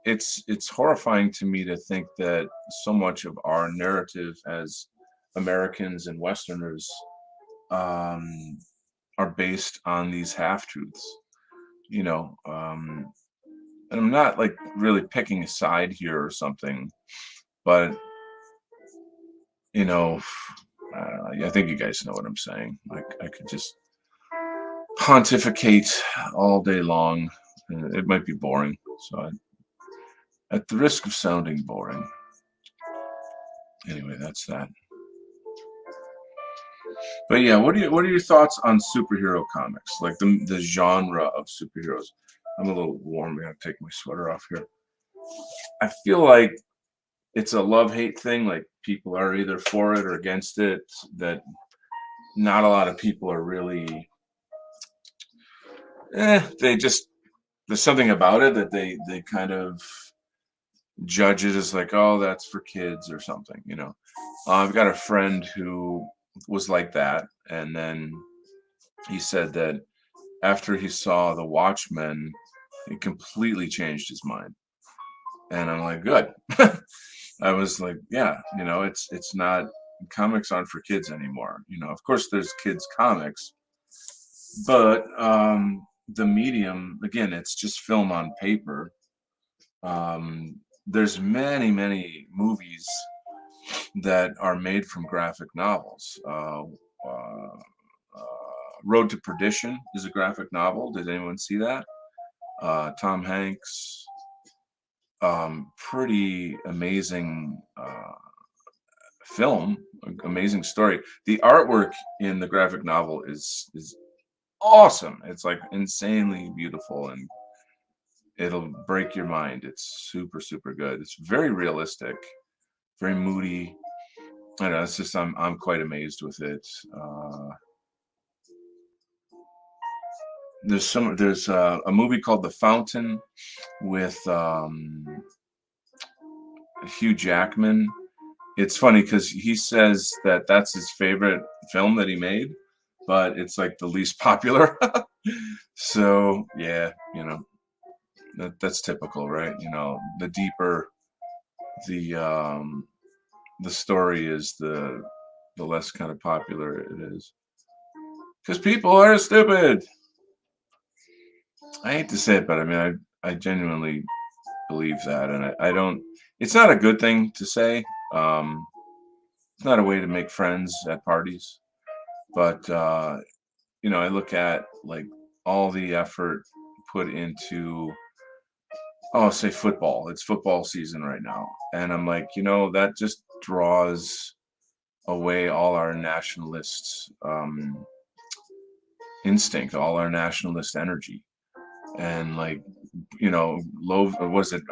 it's horrifying to me to think that so much of our narrative as Americans and Westerners um, are based on these half truths. And I'm not like really picking a side here or something, but you know, I think you guys know what I'm saying. Like I could just pontificate all day long. It might be boring, so at the risk of sounding boring. Anyway, that's that. But yeah, what are your thoughts on superhero comics? Like the genre of superheroes. I'm a little warm. I gotta take my sweater off here. I feel like it's a love-hate thing. Like people are either for it or against it. That not a lot of people are really. They just there's something about it that they kind of judge it as like, oh, that's for kids or something. I've got a friend who was like that, and then he said that after he saw The Watchmen, it completely changed his mind. And I'm like, good. I was like, yeah, it's not comics aren't for kids anymore. Of course there's kids comics, but the medium, again, it's just film on paper. There's many, many movies that are made from graphic novels. Road to Perdition is a graphic novel. Did anyone see that? Tom Hanks. Pretty amazing film, amazing story. The artwork in the graphic novel is awesome. It's like insanely beautiful, and it'll break your mind. It's super, super good. It's very realistic, very moody. I don't know. It's just I'm quite amazed with it. There's a movie called The Fountain with Hugh Jackman. It's funny because he says that that's his favorite film that he made, but it's like the least popular. So yeah, that's typical, right? The deeper the story is, the less kind of popular it is. Because people are stupid. I hate to say it, but I mean, I genuinely believe that, and I don't. It's not a good thing to say. It's not a way to make friends at parties, but I look at like all the effort put into, oh, say football. It's football season right now, and I'm like, that just draws away all our nationalist instinct, all our nationalist energy, and like, low. Was it?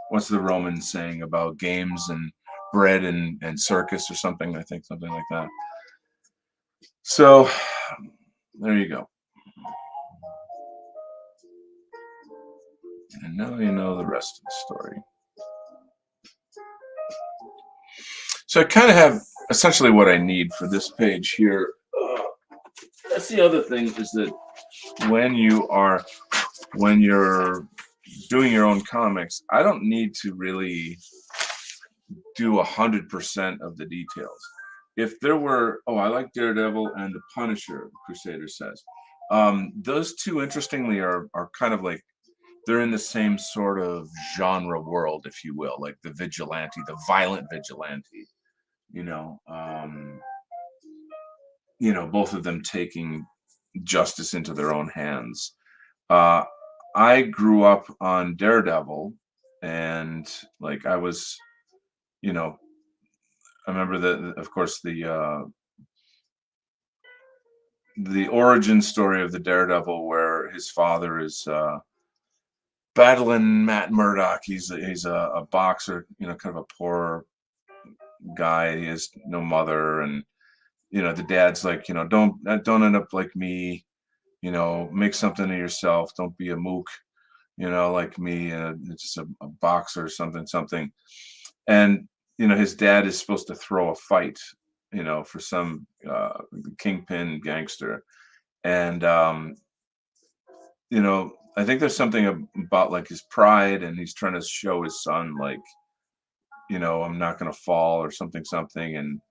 What's the Roman saying about games and bread and circus or something? I think something like that. So there you go. And now you know the rest of the story. So I kind of have essentially what I need for this page here. That's the other thing, is that when you're doing your own comics, I don't need to really do 100% of the details. If there were, I like Daredevil and the Punisher, Crusader says. Those two, interestingly, are kind of like, they're in the same sort of genre world, if you will, like the vigilante, the violent vigilante. You know, um, both of them taking justice into their own hands. Uh, I grew up on Daredevil, and like I was, you know, I remember of course, the origin story of the Daredevil, where his father is battling Matt Murdock. He's a boxer, kind of a poor guy. He has no mother, and the dad's like, don't end up like me. Make something of yourself. Don't be a mook. Like me. It's just a boxer or something. And his dad is supposed to throw a fight. For some kingpin gangster, and I think there's something about like his pride, and he's trying to show his son like, I'm not going to fall or something, and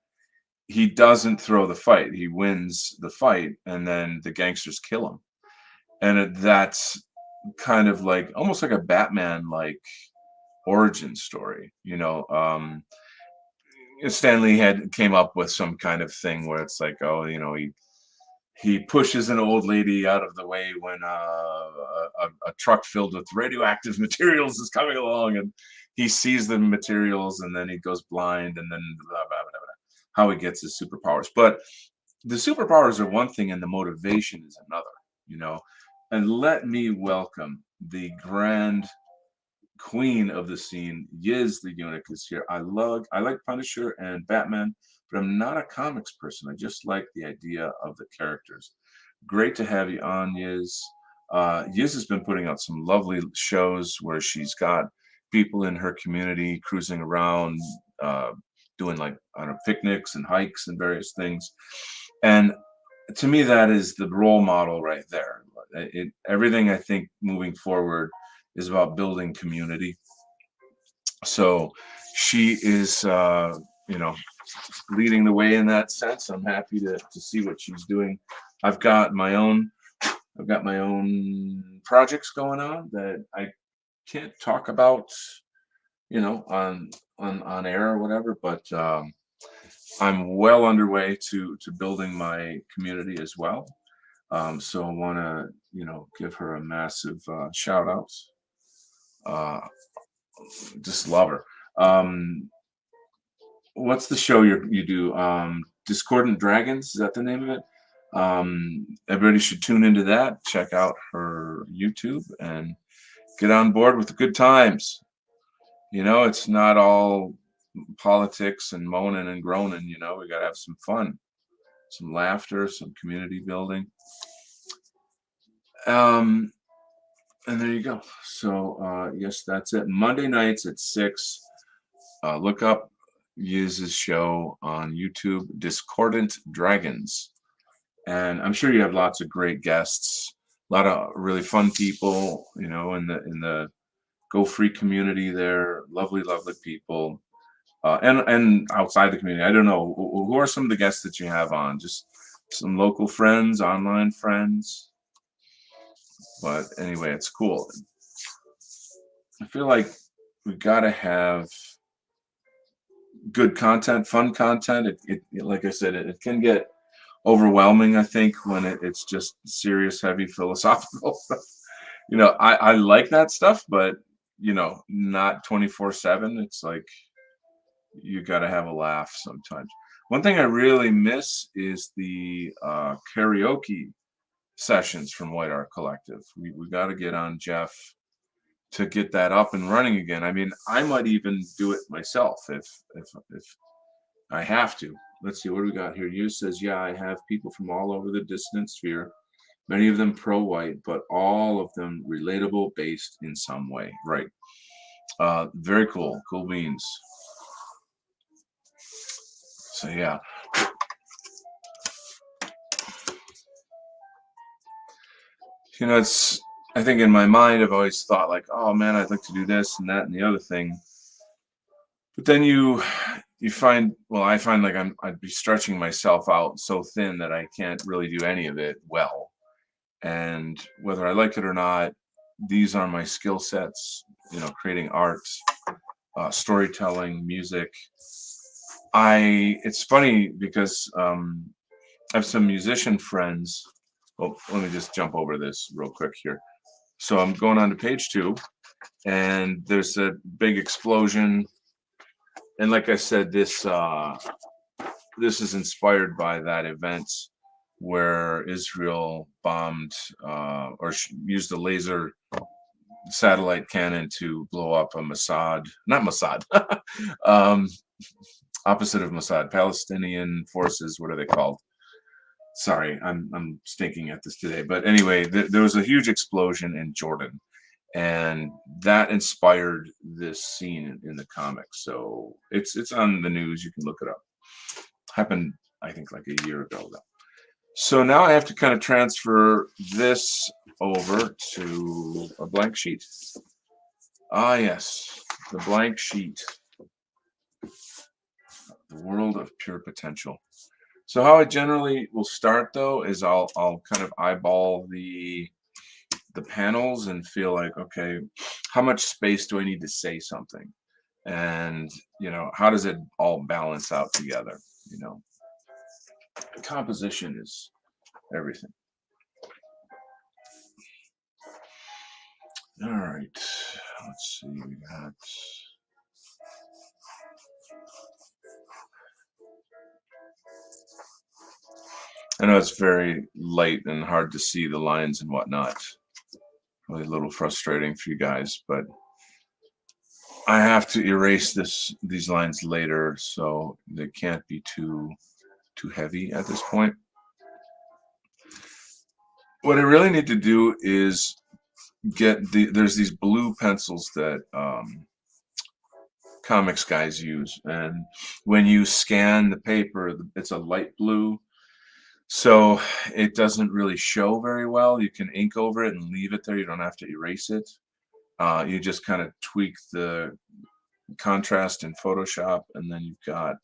he doesn't throw the fight. He wins the fight, and then the gangsters kill him. And that's kind of like almost like a Batman like origin story. Stanley had came up with some kind of thing where it's like, oh, he pushes an old lady out of the way when a truck filled with radioactive materials is coming along, and he sees the materials, and then he goes blind, and then blah, blah, blah, blah, how he gets his superpowers. But the superpowers are one thing, and the motivation is another. You know, and let me welcome the grand queen of the scene. Yiz the Eunuch is here. I like Punisher and Batman, but I'm not a comics person. I just like the idea of the characters. Great to have you on, Yiz. Yiz has been putting out some lovely shows where she's got people in her community cruising around, doing like, I don't know, picnics and hikes and various things. And to me, that is the role model right there. Everything I think moving forward is about building community. So she is, leading the way in that sense. I'm happy to see what she's doing. I've got my own projects going on that I can't talk about, on air or whatever, but I'm well underway to building my community as well. So I want to, give her a massive shout out. Uh, just love her. Um, what's the show you do? Discordant Dragons, is that the name of it? Everybody should tune into that. Check out her YouTube and get on board with the good times. It's not all politics and moaning and groaning. We got to have some fun, some laughter, some community building. And there you go. So yes, that's it. Monday nights at 6. Look up Yiz's show on YouTube, Discordant Dragons. And I'm sure you have lots of great guests, a lot of really fun people, in the Go Free community there. Lovely, lovely people. And outside the community. I don't know. Who are some of the guests that you have on? Just some local friends, online friends. But anyway, it's cool. I feel like we got to have good content, fun content. Like I said, it can get overwhelming, I think, when it's just serious, heavy philosophical stuff. I like that stuff, but not 24/7. It's like you got to have a laugh sometimes. One thing I really miss is the karaoke sessions from White Art Collective. We got to get on Jeff to get that up and running again. I mean, I might even do it myself if I have to. Let's see, what do we got here? You says, yeah, I have people from all over the dissonant sphere, many of them pro-white, but all of them relatable, based in some way. Right. Very cool. Cool beans. So yeah. It's, I think in my mind, I've always thought like, oh man, I'd like to do this and that and the other thing. But then you find, well, I find like I'd be stretching myself out so thin that I can't really do any of it well. And whether I like it or not, these are my skill sets, creating art, storytelling, music. It's funny because I have some musician friends. Well, let me just jump over this real quick here. So I'm going on to page 2, and there's a big explosion. And like I said, this is inspired by that event where Israel bombed or used a laser satellite cannon to blow up a Mossad, not Mossad, opposite of Mossad, Palestinian forces. What are they called? Sorry, I'm stinking at this today. But anyway, there was a huge explosion in Jordan, and that inspired this scene in the comics. So it's on the news. You can look it up. Happened, I think, like a year ago though. So now I have to kind of transfer this over to a blank sheet. Ah, yes, the blank sheet. The world of pure potential. So how I generally will start though is I'll kind of eyeball the panels and feel like, okay, how much space do I need to say something? And how does it all balance out together? You know, Composition is everything. All right, let's see. We got. I know it's very light and hard to see the lines and whatnot. Really a little frustrating for you guys, but I have to erase these lines later, so they can't be too heavy at this point. What I really need to do is there's these blue pencils that comics guys use, and when you scan the paper, it's a light blue, so it doesn't really show very well. You can ink over it and leave it there. You don't have to erase it. You just kind of tweak the contrast in Photoshop, and then you've got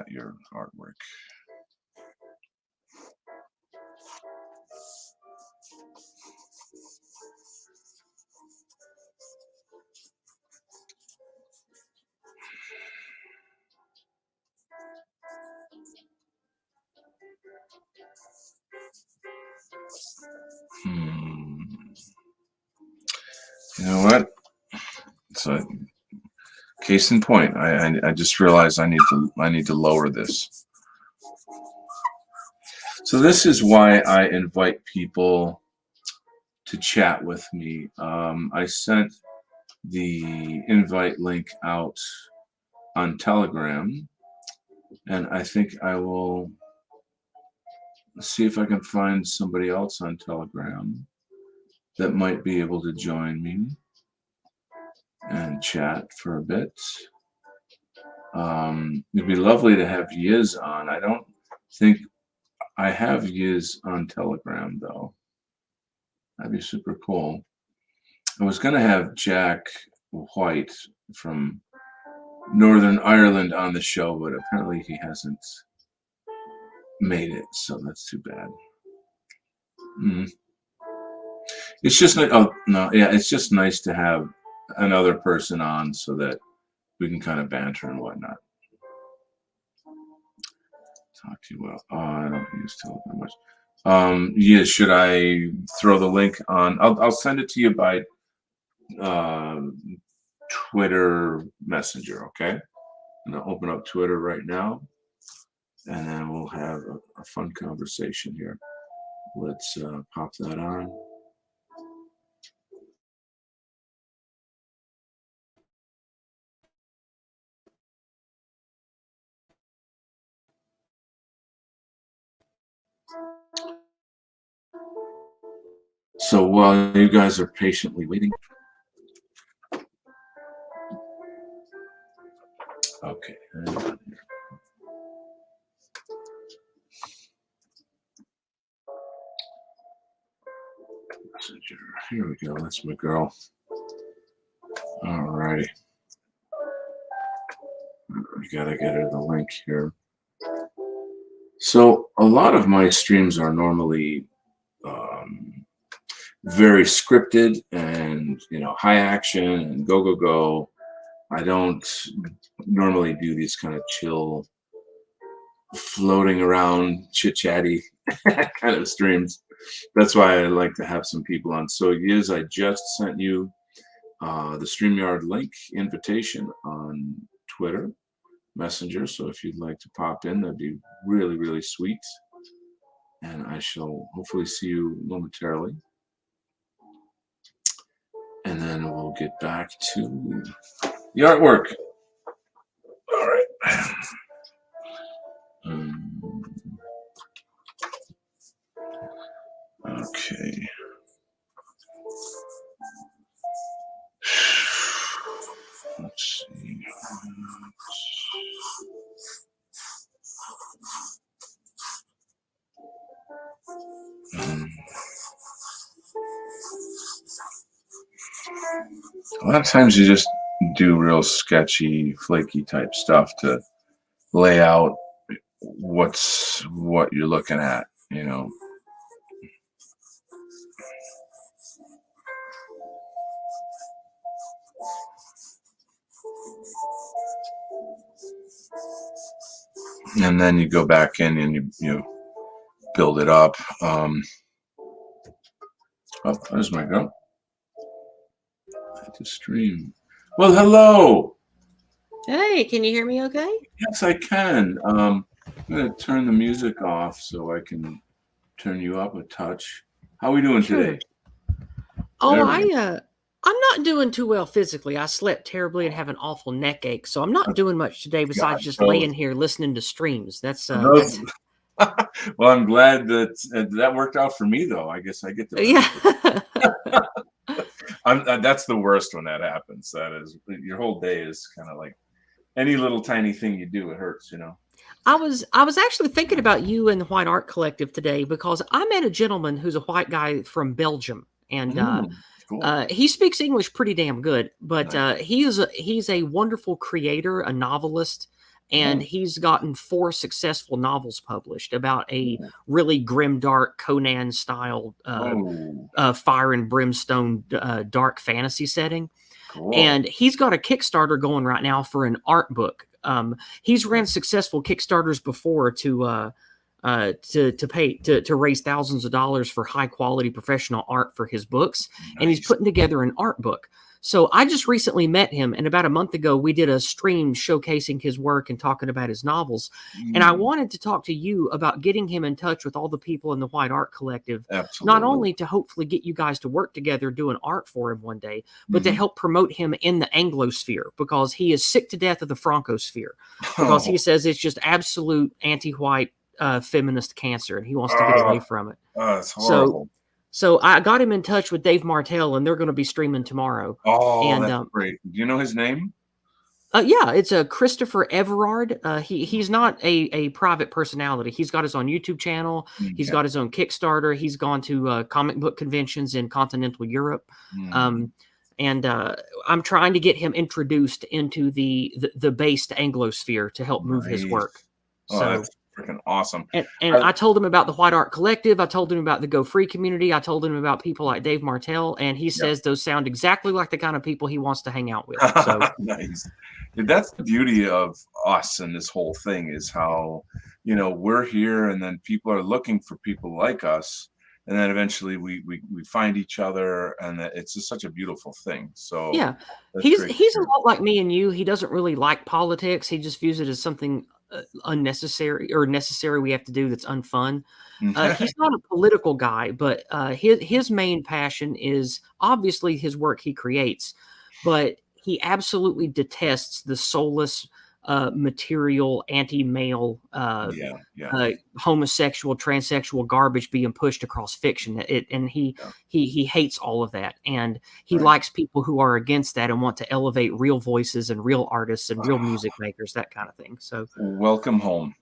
your artwork. Hmm. You know what? So, case in point, I just realized I need to lower this. So this is why I invite people to chat with me. I sent the invite link out on Telegram, and I think I will see if I can find somebody else on Telegram that might be able to join me and chat for a bit. It'd be lovely to have Yiz on. I don't think I have Yiz on Telegram, though. That'd be super cool. I was going to have Jack White from Northern Ireland on the show, but apparently he hasn't made it, so that's too bad. It's just like, oh no, yeah, it's just nice to have another person on so that we can kind of banter and whatnot. Talk to you well. I don't use Telegram much. Yeah, should I throw the link on? I'll send it to you by Twitter Messenger. Okay, I'm gonna open up Twitter right now, and then we'll have a fun conversation here. Let's pop that on. So while you guys are patiently waiting. Okay. Messenger. Here we go. That's my girl. All right. We gotta get her the link here. So a lot of my streams are normally very scripted and high action and go go go. I don't normally do these kind of chill, floating around, chit chatty kind of streams. That's why I like to have some people on. So Yiz, I just sent you the StreamYard link invitation on Twitter Messenger. So if you'd like to pop in, that'd be really, really sweet. And I shall hopefully see you momentarily. And then we'll get back to the artwork. All right. Okay. Let's see. A lot of times you just do real sketchy, flaky type stuff to lay out what you're looking at. And then you go back in and you build it up. Oh, there's my girl. To stream. Well, hello. Hey, can you hear me okay? Yes, I can. I'm going to turn the music off so I can turn you up a touch. How are we doing today? Oh, There we I'm not doing too well physically. I slept terribly and have an awful neck ache, so I'm not doing much today besides just laying here listening to streams. That's Well, I'm glad that worked out for me, though. I guess I get to. Yeah. That's the worst when that happens. That is, your whole day is kind of like any little tiny thing you do, it hurts. I was actually thinking about you and the White Art Collective today because I met a gentleman who's a white guy from Belgium, and cool. he speaks English pretty damn good. But Nice. he's a wonderful creator, a novelist, and he's gotten 4 successful novels published about a really grimdark Conan style fire and brimstone dark fantasy setting. Cool. And he's got a Kickstarter going right now for an art book. He's ran successful Kickstarters before to raise thousands of dollars for high quality professional art for his books. Nice. And he's putting together an art book. So I just recently met him, and about a month ago, we did a stream showcasing his work and talking about his novels. And I wanted to talk to you about getting him in touch with all the people in the White Art Collective, Absolutely. not only to hopefully get you guys to work together doing art for him one day, but to help promote him in the Anglosphere, because he is sick to death of the Francosphere, because he says it's just absolute anti-white feminist cancer, and he wants to get away from it. It's horrible. So I got him in touch with Dave Martell, and they're going to be streaming tomorrow. Oh, and, that's great. Do you know his name? Yeah, it's a Christopher Everard. He's not a private personality. He's got his own YouTube channel. He's got his own Kickstarter. He's gone to comic book conventions in continental Europe. And I'm trying to get him introduced into the based Anglosphere to help move his work. Oh, that's freaking awesome. And I told him about the White Art Collective. I told him about the Go Free community. I told him about people like Dave Martell, and he says those sound exactly like the kind of people he wants to hang out with. So nice. That's the beauty of us and this whole thing, is how, we're here, and then people are looking for people like us, and then eventually we find each other, and it's just such a beautiful thing. So yeah, he's a lot like me and you. He doesn't really like politics. He just views it as something unnecessary or necessary we have to do that's unfun. He's not a political guy, but his main passion is obviously his work he creates, but he absolutely detests the soulless, material, anti-male, homosexual, transsexual garbage being pushed across fiction. He hates all of that, and he likes people who are against that and want to elevate real voices and real artists and real music makers, that kind of thing. So welcome home.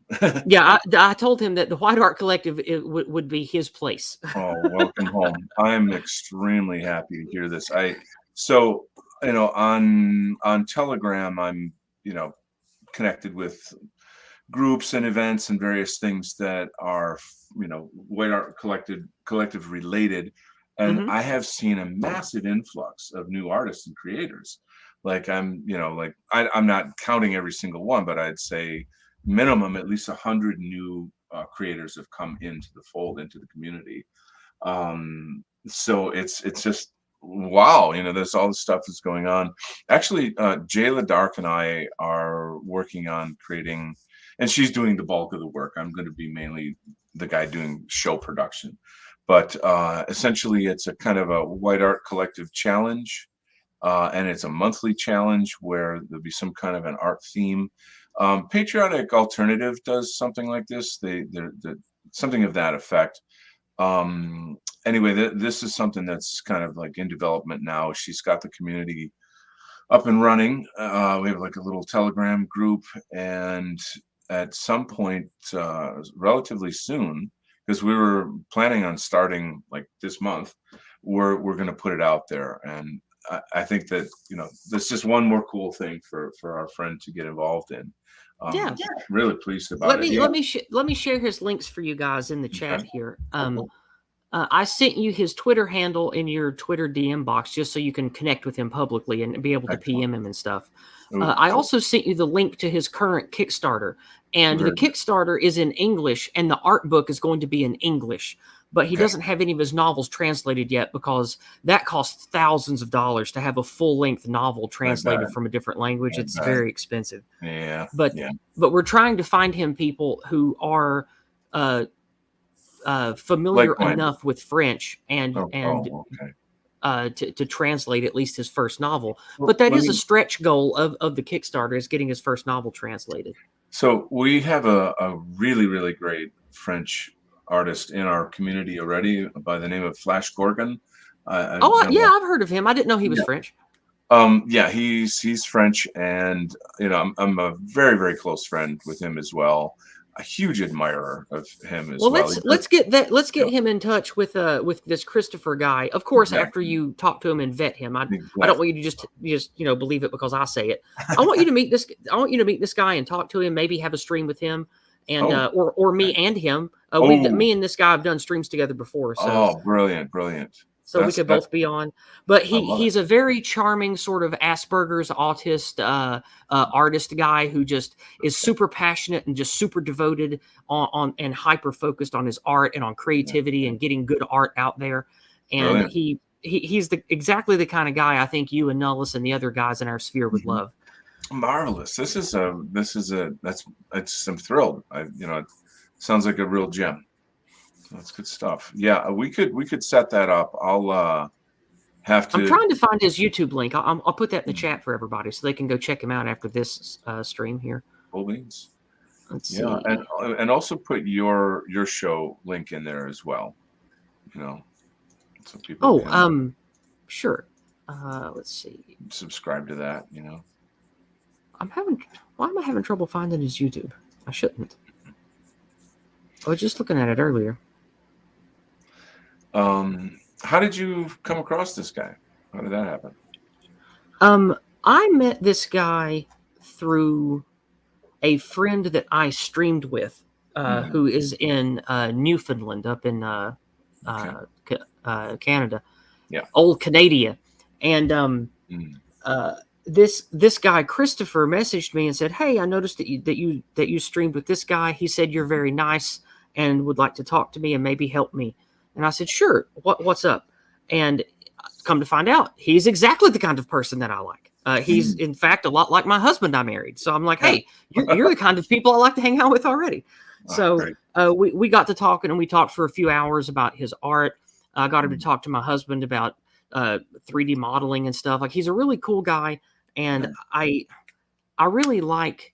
Yeah, I told him that the White Art Collective would be his place. Oh, welcome home. I'm extremely happy to hear this. On Telegram, I'm connected with groups and events and various things that are White Art Collective related, and I have seen a massive influx of new artists and creators. Like I'm not counting every single one, but I'd say minimum at least 100 new creators have come into the fold, into the community. So it's just wow, there's all this stuff that's going on. Actually, Jayla Dark and I are working on creating, and she's doing the bulk of the work. I'm going to be mainly the guy doing show production, but essentially it's a kind of a White Art Collective challenge, and it's a monthly challenge where there'll be some kind of an art theme. Patriotic Alternative does something like this. They're something of that effect. Anyway, this is something that's kind of like in development now. She's got the community up and running. We have like a little Telegram group, and at some point, relatively soon, because we were planning on starting like this month, we're going to put it out there. And I think that, there's just one more cool thing for our friend to get involved in. Yeah. Really pleased about it. Let me share his links for you guys in the chat Okay. here. Cool. I sent you his Twitter handle in your Twitter DM box just so you can connect with him publicly and be able to Excellent. PM him and stuff. Ooh, I cool. also sent you the link to his current Kickstarter, and Very the good. Kickstarter is in English, and the art book is going to be in English, but he Okay. doesn't have any of his novels translated yet because that costs thousands of dollars to have a full-length novel translated bet. from a different language. I It's bet. very expensive. Yeah. But Yeah. but we're trying to find him people who are familiar Like-minded. enough with French and Okay. to translate at least his first novel. Well, But that let is a me- stretch goal of the Kickstarter, is getting his first novel translated. So we have a really, really great French artist in our community already by the name of Flash Gorgon. I don't know. Yeah, I've heard of him. I didn't know he was Yeah. French. Yeah, he's French, and I'm a very, very close friend with him as well. A huge admirer of him as Well, well. let's get him in touch with this Christopher guy. Of course, after Exactly. you talk to him and vet him. I don't Exactly. want you to just believe it because I say it. I want you to meet this. I want you to meet this guy and talk to him. Maybe have a stream with him, and Oh, or me and him. Oh. Me and this guy have done streams together before. So Brilliant. so we could both be on. But I love he's a very charming sort of Asperger's autist artist guy who just is super passionate and just super devoted on and hyper focused on his art and on creativity and getting good art out there. And Brilliant. he's exactly the kind of guy I think you and Nullis and the other guys in our sphere would love. Marvelous. I'm thrilled. It sounds like a real gem. That's good stuff. Yeah, we could set that up. I'll have to. I'm trying to find his YouTube link. I'll put that in the chat for everybody so they can go check him out after this stream here. Cool beans. Let's see. Yeah, and also put your show link in there as well. So people can sure. Let's see. subscribe to that. Why am I having trouble finding his YouTube? I shouldn't. I was just looking at it earlier. How did you come across this guy? How did that happen? I met this guy through a friend that I streamed with, who is in Newfoundland, up in Canada. Yeah, old Canada, and this guy Christopher messaged me and said, "Hey, I noticed that you streamed with this guy. He said you're very nice and would like to talk to me and maybe help me." And I said, "Sure. What's up?" And come to find out, he's exactly the kind of person that I like. He's in fact a lot like my husband I married. So I'm like, "Hey, you're the kind of people I like to hang out with already." So we got to talking, and we talked for a few hours about his art. I got him to talk to my husband about 3D modeling and stuff. Like, he's a really cool guy, and I really like.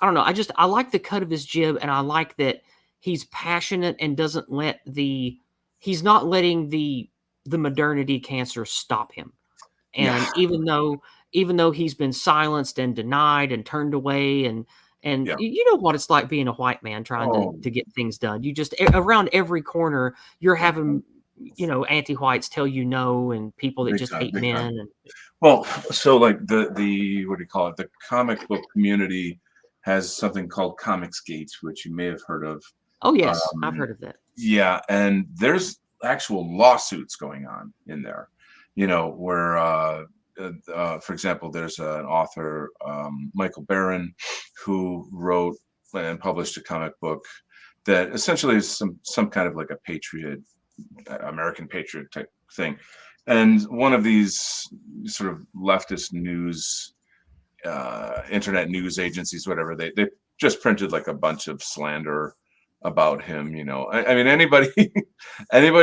I don't know. I like the cut of his jib, and I like that he's passionate and doesn't let he's not letting the modernity cancer stop him. And even though he's been silenced and denied and turned away, and you know what it's like being a white man trying to get things done. You just around every corner you're having anti-whites tell you no, and people that just hate men. And well, so like the what do you call it? The comic book community has something called Comicsgate, which you may have heard of. Oh yes, I've heard of that. Yeah, and there's actual lawsuits going on in there. Where for example, there's an author, Michael Barron, who wrote and published a comic book that essentially is some kind of like a patriot, American patriot type thing. And one of these sort of leftist news, internet news agencies, whatever, they just printed like a bunch of slander about him. I mean, anybody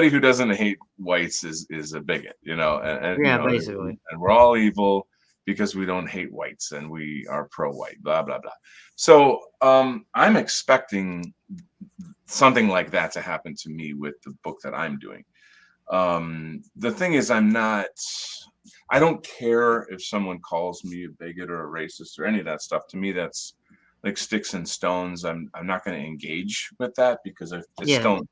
who doesn't hate whites is a bigot, and basically. And we're all evil because we don't hate whites and we are pro-white, blah blah blah. So I'm expecting something like that to happen to me with the book that I'm doing. The thing is, I don't care if someone calls me a bigot or a racist or any of that stuff. To me, that's like sticks and stones. I'm not going to engage with that because I just don't.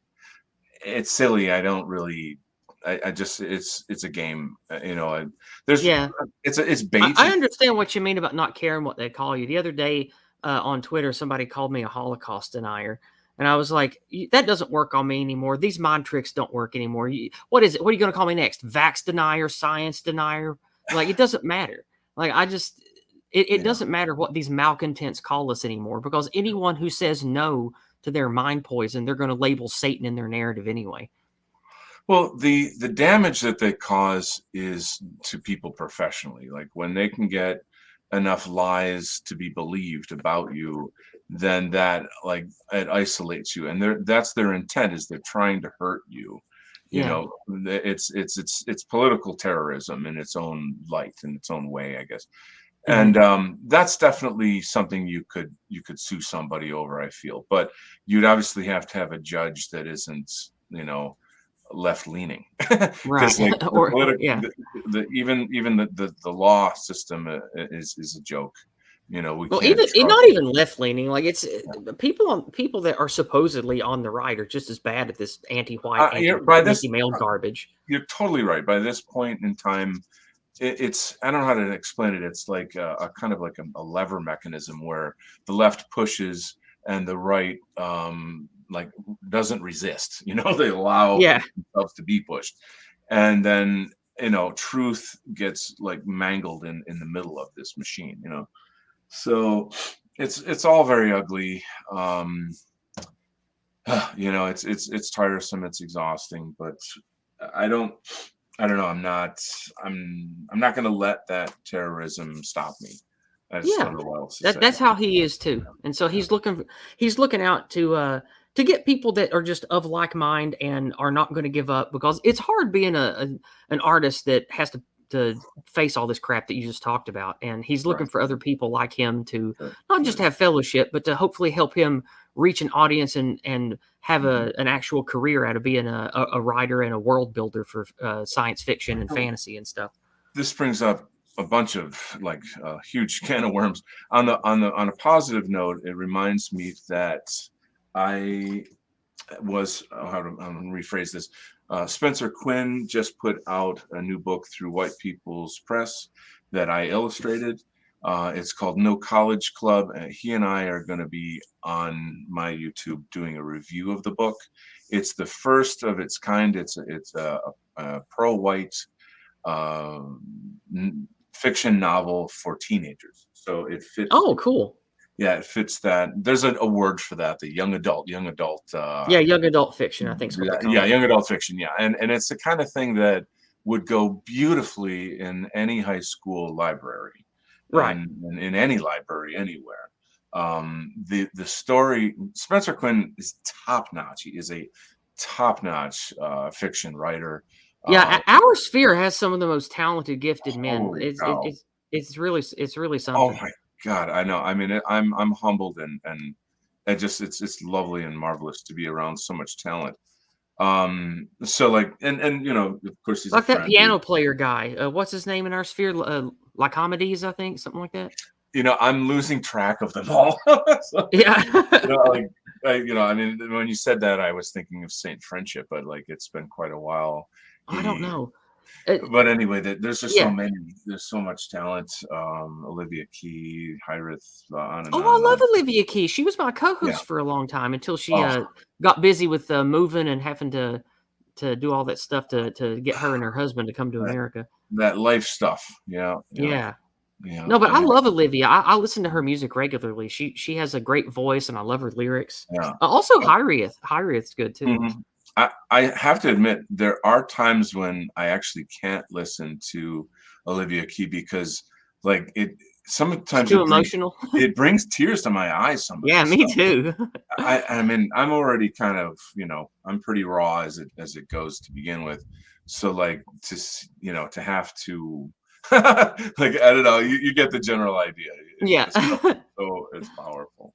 It's silly. I don't really I just it's a game. There's Yeah. it's I basic. understand what you mean about not caring what they call you. The other day on Twitter, somebody called me a Holocaust denier. And I was like, that doesn't work on me anymore. These mind tricks don't work anymore. What is it? What are you going to call me next? Vax denier, science denier? Like, it doesn't matter. Like, it Yeah. doesn't matter what these malcontents call us anymore, because anyone who says no to their mind poison, they're going to label Satan in their narrative anyway. Well, the damage that they cause is to people professionally. Like when they can get enough lies to be believed about you, then that like it isolates you, and that's their intent, is they're trying to hurt you. Yeah. It's political terrorism in its own light, in its own way, I guess. Mhm. And that's definitely something you could sue somebody over, I feel. But you'd obviously have to have a judge that isn't, left leaning, Right. because like the Or, political, yeah. even the law system is a joke. We Well, can't trust. not even left leaning. Like, it's people that are supposedly on the right are just as bad at this anti-white, By anti male garbage. you're totally right. By this point in time, it's, I don't know how to explain it. It's like a kind of like a lever mechanism where the left pushes and the right like doesn't resist. They allow Yeah. themselves to be pushed, and then truth gets like mangled in the middle of this machine. So it's all very ugly. It's tiresome, it's exhausting, but I don't know. I'm not going to let that terrorism stop me. I just Yeah. don't know what else to say. That's how he is too. And so he's looking out to get people that are just of like mind and are not going to give up, because it's hard being an artist that has to face all this crap that you just talked about. And he's looking Right. for other people like him to Sure. not just have fellowship, but to hopefully help him reach an audience and have an actual career out of being a writer and a world builder for science fiction and fantasy and stuff. This brings up a bunch of like huge can of worms. On a positive note, it reminds me that I was, I'm going to rephrase this. Spencer Quinn just put out a new book through White People's Press that I illustrated. It's called No College Club. He and I are going to be on my YouTube doing a review of the book. It's the first of its kind. It's a pro-white fiction novel for teenagers. So it fits. Oh, cool. Yeah, it fits that. There's a word for that, the young adult. Yeah, young adult fiction, I think is what they call it. Young adult fiction. Yeah, and it's the kind of thing that would go beautifully in any high school library, Right. and in any library anywhere. The story, Spencer Quinn is top notch. He is a top notch fiction writer. Yeah, our sphere has some of the most talented, gifted men. Holy cow. It's really Oh something. my God, I know. I mean, I'm humbled and it just it's lovely and marvelous to be around so much talent. So like, and of course he's Like a that friend. piano player guy. What's his name in our sphere? Lycomedes, I think, something like that. I'm losing track of them all. So, Yeah. I mean, when you said that, I was thinking of Saint Friendship, but like it's been quite a while. I don't know. But anyway, there's just Yeah. so many. There's so much talent. Olivia Key, Hirath, on and Oh, on. I and love on. Olivia Key. She was my co-host Yeah. for a long time until she Oh. got busy with moving and having to do all that stuff to get her and her husband to come to America. That life stuff. Yeah. Yeah. Yeah. No, but I mean, love Olivia. I listen to her music regularly. She has a great voice, and I love her lyrics. Yeah. Also, Hirath. Hirath's good too. Mhm. I have to admit, there are times when I actually can't listen to Olivia Key because, like, sometimes Too emotional. it brings tears to my eyes. Some of Yeah, this me stuff. too. I mean, I'm already kind of, I'm pretty raw as it goes to begin with. So like to have to like, I don't know, you get the general idea. Yeah. So it's powerful.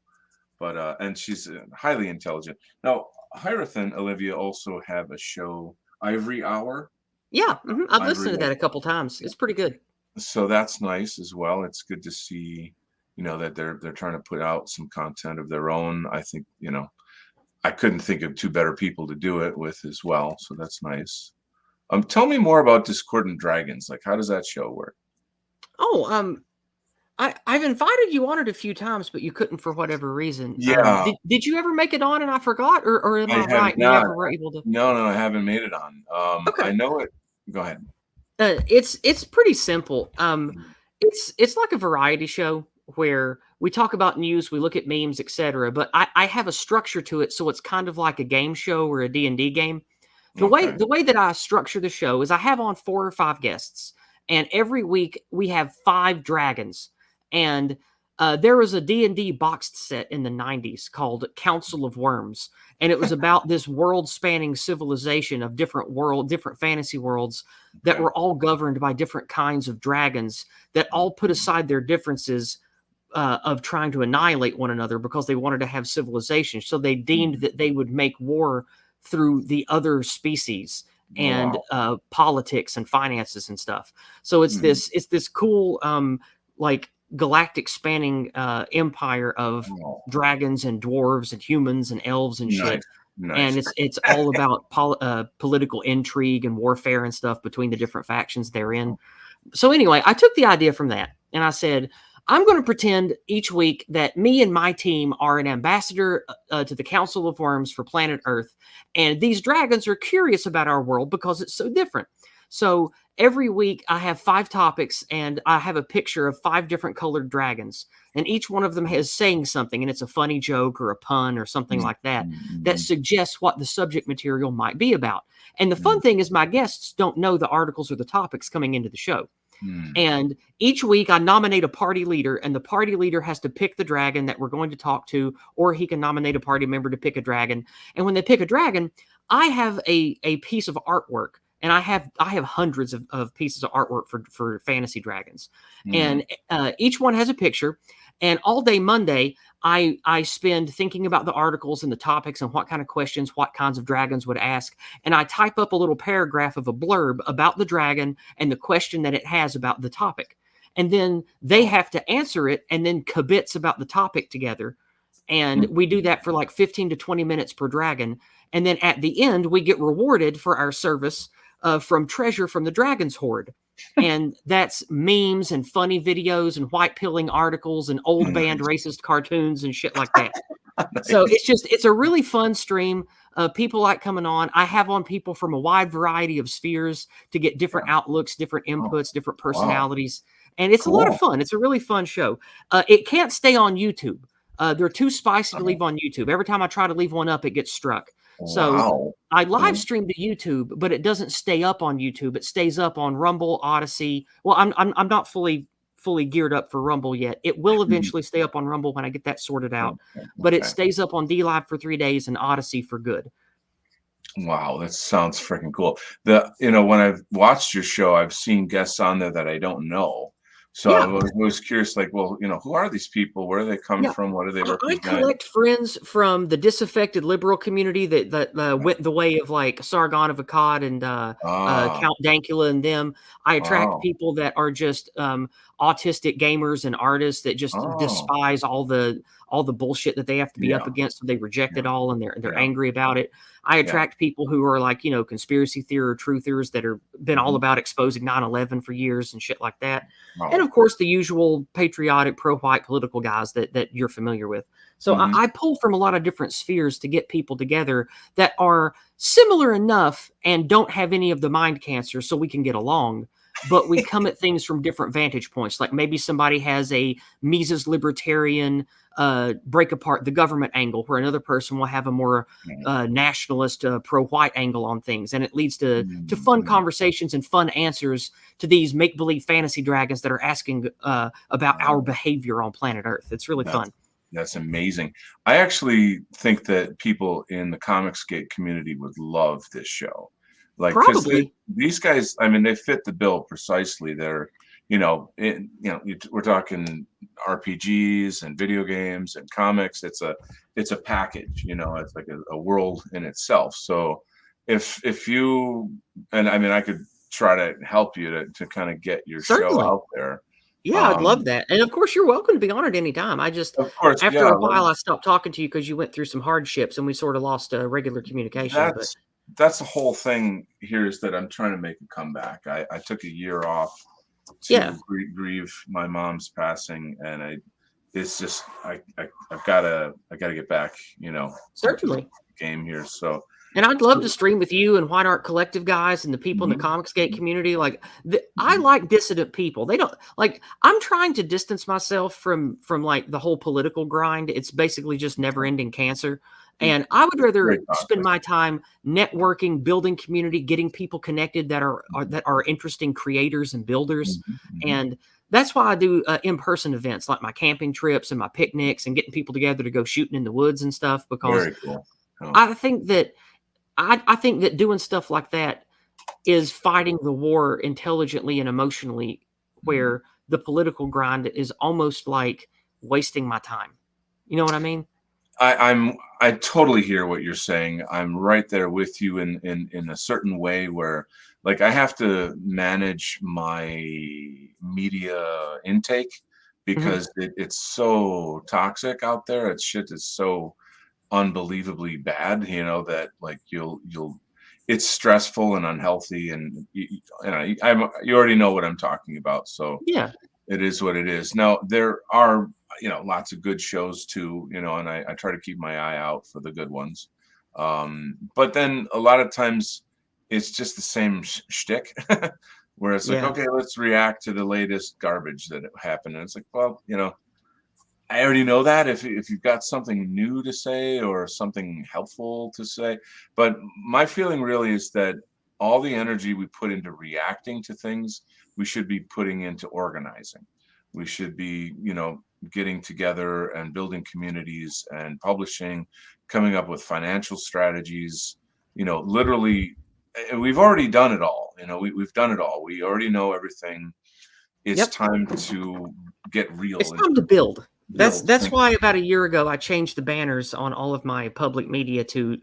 But and she's highly intelligent. Now, Hirath and Olivia also have a show, Ivory Hour. Yeah, I've listened to Ivory that a couple times. It's pretty good. So that's nice as well. It's good to see, that they're trying to put out some content of their own. I think, I couldn't think of two better people to do it with as well. So that's nice. Tell me more about Discordant Dragons. Like, how does that show work? Oh, I've invited you on it a few times, but you couldn't for whatever reason. Yeah, Did you ever make it on and I forgot, or am I I have right? You not. never were able to. No, no, I haven't made it on. I Okay. know it. Go ahead. It's pretty simple. It's like a variety show where we talk about news, we look at memes, etc. But I have a structure to it, so it's kind of like a game show or a D&D game. Okay. The way that I structure the show is I have on 4 or 5 guests, and every week we have 5 dragons. And there was a D&D boxed set in the 90s called Council of Worms, and it was about this world-spanning civilization of different fantasy worlds that Okay. were all governed by different kinds of dragons that all put aside their differences of trying to annihilate one another because they wanted to have civilization. So they deemed that they would make war through the other species and Wow. politics and finances and stuff. So Mhm. it's this cool like galactic spanning empire of Wow. dragons and dwarves and humans and elves and Nice. shit. And Nice. it's all about political intrigue and warfare and stuff between the different factions they're in. So anyway, I took the idea from that and I said, I'm going to pretend each week that me and my team are an ambassador to the Council of Worms for planet Earth. And these dragons are curious about our world because it's so different. So every week I have 5 topics and I have a picture of 5 different colored dragons. And each one of them is saying something, and it's a funny joke or a pun or something like that that suggests what the subject material might be about. And the fun thing is my guests don't know the articles or the topics coming into the show. And each week I nominate a party leader, and the party leader has to pick the dragon that we're going to talk to, or he can nominate a party member to pick a dragon. And when they pick a dragon, I have a piece of artwork, and I have hundreds of pieces of artwork for fantasy dragons. And each one has a picture. And all day Monday, I spend thinking about the articles and the topics and what kind of questions, what kinds of dragons would ask. And I type up a little paragraph of a blurb about the dragon and the question that it has about the topic. And then they have to answer it and then kibitz about the topic together. And we do that for like 15 to 20 minutes per dragon. And then at the end, we get rewarded for our service from treasure from the dragon's hoard. And that's memes and funny videos and white pilling articles and old band racist cartoons and shit like that. So it's a really fun stream. People like coming on. I have on people from a wide variety of spheres to get different outlooks, different inputs, different personalities. And it's a lot of fun. It's a really fun show. It can't stay on YouTube. They're too spicy to leave on YouTube. Every time I try to leave one up, it gets struck. So I live stream to YouTube, but it doesn't stay up on YouTube. It stays up on Rumble, Odyssey. Well, I'm not fully geared up for Rumble yet. It will eventually stay up on Rumble when I get that sorted out. But it stays up on DLive for 3 days and Odyssey for good. Wow, that sounds freaking cool. When I've watched your show, I've seen guests on there that I don't know. So I was curious, like, well, who are these people? Where are they coming from? What do they I represent? collect friends from the disaffected liberal community that went the way of like Sargon of Akkad and Count Dankula and them. I attract people that are just autistic gamers and artists that just despise all the bullshit that they have to be up against. So they reject it all and they're angry about it. I attract people who are like, conspiracy theory or truthers that are been all about exposing 9/11 for years and shit like that. And of course, the usual patriotic pro-white political guys that you're familiar with. So I pull from a lot of different spheres to get people together that are similar enough and don't have any of the mind cancer so we can get along. But we come at things from different vantage points. Like maybe somebody has a Mises libertarian break apart the government angle, where another person will have a more nationalist pro-white angle on things. And it leads to fun conversations and fun answers to these make-believe fantasy dragons that are asking about our behavior on planet Earth. It's really fun. That's amazing. I actually think that people in the Comicsgate community would love this show. Like, probably these guys, I mean, they fit the bill precisely. They're, we're talking RPGs and video games and comics. It's a package, it's like a world in itself. So if you, and I mean, I could try to help you to kind of get your show out there. Yeah, I'd love that. And of course, you're welcome to be on it anytime. I just, after a while, I stopped talking to you because you went through some hardships and we sort of lost regular communication. that's the whole thing here, is that I'm trying to make a comeback. I took a year off Yeah, to grieve my mom's passing, and it's just I gotta get back, into the certainly. game here. So, And I'd love to stream with you and White Art Collective guys and the people in the mhm, Comicsgate mhm, community. Like, I mhm, like dissident people. They don't like. I'm trying to distance myself from like the whole political grind. It's basically just never okay. ending cancer. It- And I would Very rather spend toxic. my time networking, building community, getting people connected that are interesting creators and builders. Mhm, mhm. And that's why I do in-person events like my camping trips and my picnics and getting people together to go shooting in the woods and stuff, because Very cool. Oh, I think that I think that doing stuff like that is fighting the war intelligently and emotionally, mhm. where the political grind is almost like wasting my time. You know what I mean? I totally hear what you're saying. I'm right there with you in a certain way, where like I have to manage my media intake Mhm. because it's so toxic out there. It's shit is so unbelievably bad, that like you'll it's stressful and unhealthy, and you already know what I'm talking about. So Yeah. it is what it is. Now, there are, lots of good shows too, and I try to keep my eye out for the good ones. But then a lot of times it's just the same shtick, where it's like, Yeah. okay, let's react to the latest garbage that happened. And it's like, well, I already know that if you've got something new to say or something helpful to say. But my feeling really is that all the energy we put into reacting to things, we should be putting into organizing. We should be, getting together and building communities and publishing, coming up with financial strategies, literally. We've already done it all. We've done it all. We already know everything. It's Yep. time to get It's real and time to build. That's build. that's why about a year ago I changed the banners on all of my public media to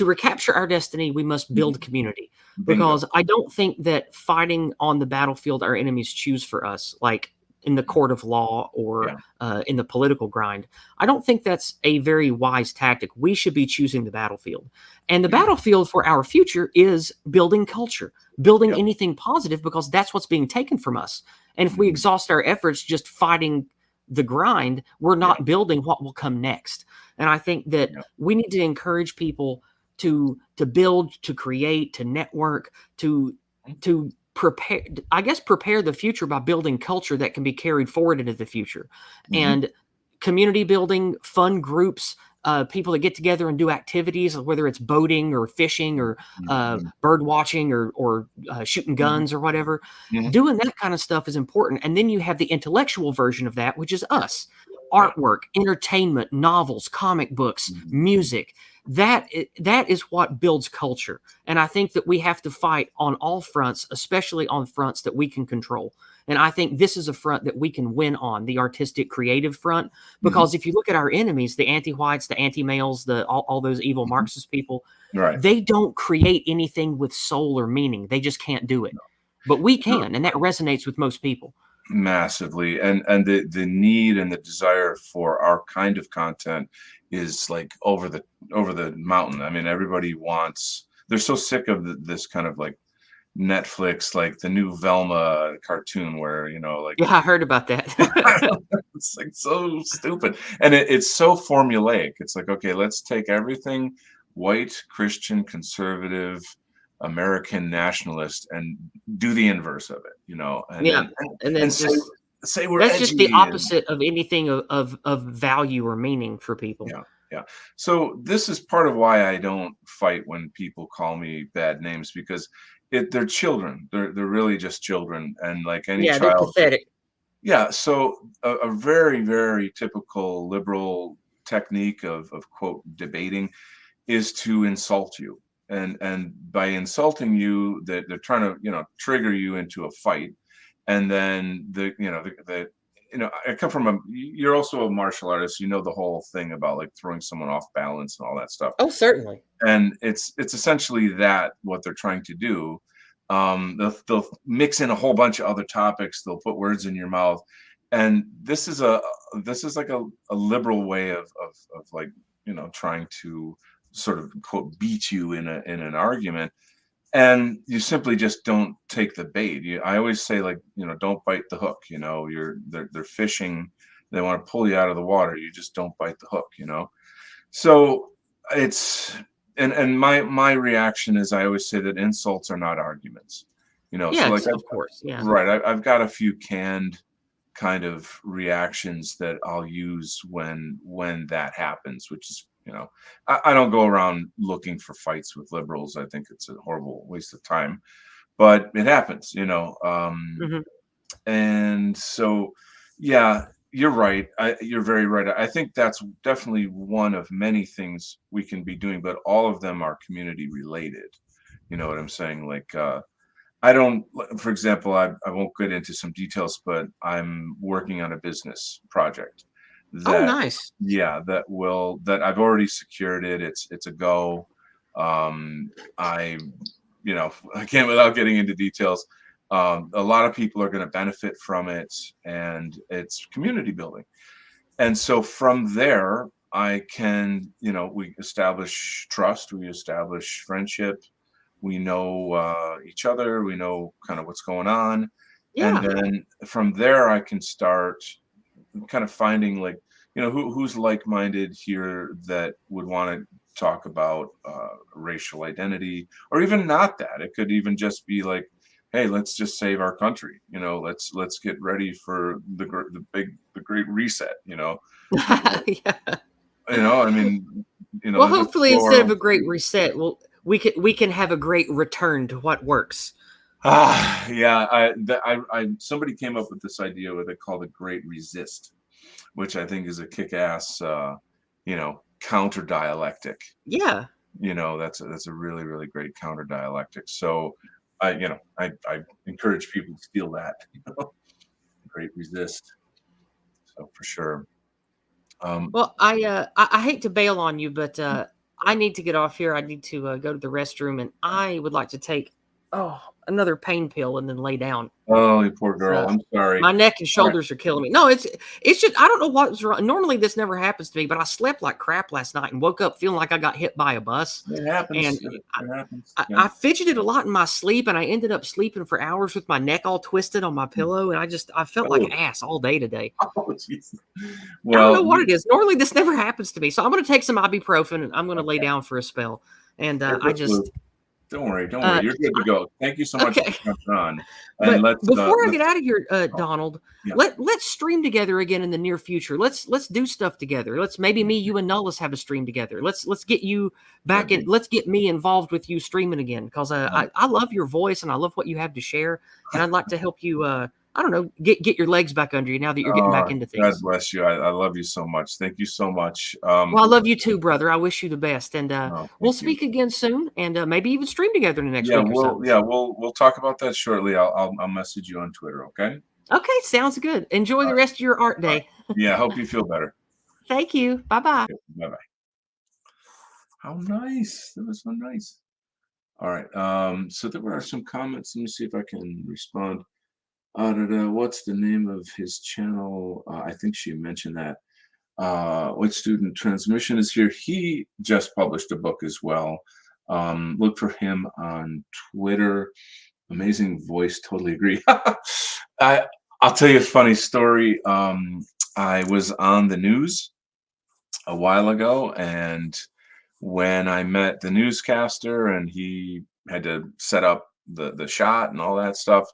recapture our destiny. We must build community, Bingo. because I don't think that fighting on the battlefield our enemies choose for us, like in the court of law or Yeah. in the political grind. I don't think that's a very wise tactic. We should be choosing the battlefield, and the Yeah. battlefield for our future is building culture, building Yep. anything positive, because that's what's being taken from us. And if we Mhm. exhaust our efforts just fighting the grind, we're Yeah. not building what will come next. And I think that Yeah. we need to encourage people to build, to create, to network, to Mhm. to prepare, I guess, prepare the future by building culture that can be carried forward into the future. Mhm. And community building, fun groups, people that get together and do activities, whether it's boating or fishing or Mhm. bird watching or shooting Mhm. guns or whatever. Mhm. Doing that kind of stuff is important. And then you have the intellectual version of that, which is us: Right. artwork, entertainment, novels, comic books, Mhm. music. That is what builds culture. And I think that we have to fight on all fronts, especially on fronts that we can control. And I think this is a front that we can win on, the artistic, creative front. Mhm. Because if you look at our enemies, the anti-whites, the anti-males, all those evil Mhm. Marxist people, Right. they don't create anything with soul or meaning. They just can't do it. But we No, can, and that resonates with most people. massively. And the need and the desire for our kind of content is like over the mountain. I mean, everybody wants. They're so sick of this kind of like Netflix, like the new Velma cartoon, where like Yeah, I heard about that. it's like so stupid, and it's so formulaic. It's like, okay, let's take everything white, Christian, conservative, American nationalist, and do the inverse of it, and Yeah, then and and then say we're that's just the edgy. And opposite of anything of value or meaning for people. yeah, yeah. So this is part of why I don't fight when people call me bad names, because they're children. They're really just children, and like any Yeah, they're child. pathetic. Yeah, so a very, very typical liberal technique of quote debating is to insult you. And by insulting you, that they're trying to, trigger you into a fight. And then I come from you're also a martial artist, the whole thing about like throwing someone off balance and all that stuff. Oh, certainly. And it's essentially that what they're trying to do. They'll mix in a whole bunch of other topics. They'll put words in your mouth, and this is like a liberal way of like trying to sort of quote beat you in an argument, and you simply just don't take the bait. I always say, like, don't bite the hook. They're fishing, they want to pull you out of the water. You just don't bite the hook. So it's and my reaction is, I always say that insults are not arguments. So like, Yes, of course. Yeah. right, I've got a few canned kind of reactions that I'll use when that happens, which is, I don't go around looking for fights with liberals. I think it's a horrible waste of time, but it happens. Hmm. And so, yeah, you're right. You're very right. I think that's definitely one of many things we can be doing, but all of them are community related. You know what I'm saying? Like, I don't, for example, I won't get into some details, but I'm working on a business project Oh, that, nice. yeah, that I've already secured it. It's a go. I, again, without getting into details, a lot of people are going to benefit from it, and it's community building. And so from there, I can, we establish trust, we establish friendship, we know each other, we know kind of what's going on, and Yeah. then from there I can start kind of finding, like, who's like-minded here that would want to talk about racial identity, or even not that. It could even just be like, hey, let's just save our country. Let's get ready for the great reset. Yeah. I mean, Well, let's hopefully, blow our instead of own a great trumpet. reset, we can have a great return to what works. Yeah. Somebody came up with this idea, what they call the Great Resist, which I think is a kick-ass, counter dialectic. Yeah. That's a really, really great counter dialectic. So I encourage people to steal that. Great Resist. So for sure. Um, Well, I hate to bail on you, but I need to get off here. I need to go to the restroom, and I would like to take another pain pill and then lay down. oh, you poor So, girl. I'm sorry. my neck and All right. shoulders are killing me. No, it's just I don't know what's wrong. Normally, this never happens to me, but I slept like crap last night and woke up feeling like I got hit by a bus. It happens. And It happens. I, Yeah. I fidgeted a lot in my sleep, and I ended up sleeping for hours with my neck all twisted on my pillow, and I felt like Oh, ass all day today. oh, jeez. I don't know Well, what it is. Normally, this never happens to me, so I'm going to take some ibuprofen and I'm going to lay down for a spell. And there's I the flu. just Don't worry. Don't worry. uh, You're good to go. Thank you so much for okay. jumping on. And But let's before I let's get out of here, oh, Donald, yeah. let's stream together again in the near future. Let's do stuff together. Let's maybe me, you, and Nullis have a stream together. Let's get you back That'd in. be Let's get me involved with you streaming again because uh, I love your voice and I love what you have to share, and I'd like to help you. I don't know, get your legs back under you now that you're getting back oh, into God things. bless you. I love you so much. Thank you so much. Well, I love you too, brother. I wish you the best, and Oh, we'll thank you. speak again soon, and maybe even stream together in the next Yeah, week or so. we'll talk about that shortly. I'll message you on Twitter. Okay. Okay, sounds good. Enjoy All the right. rest of your art All right. day. Yeah. Hope you feel better. Thank you. Bye bye. Bye bye. How nice. That was so nice. All right. So there were some comments. Let me see if I can respond. What's the name of his channel? I think she mentioned that. Which student transmission is here? He just published a book as well. Look for him on Twitter. Amazing voice. Totally agree. I'll tell you a funny story. I was on the news a while ago, and when I met the newscaster and he had to set up the shot and all that stuff,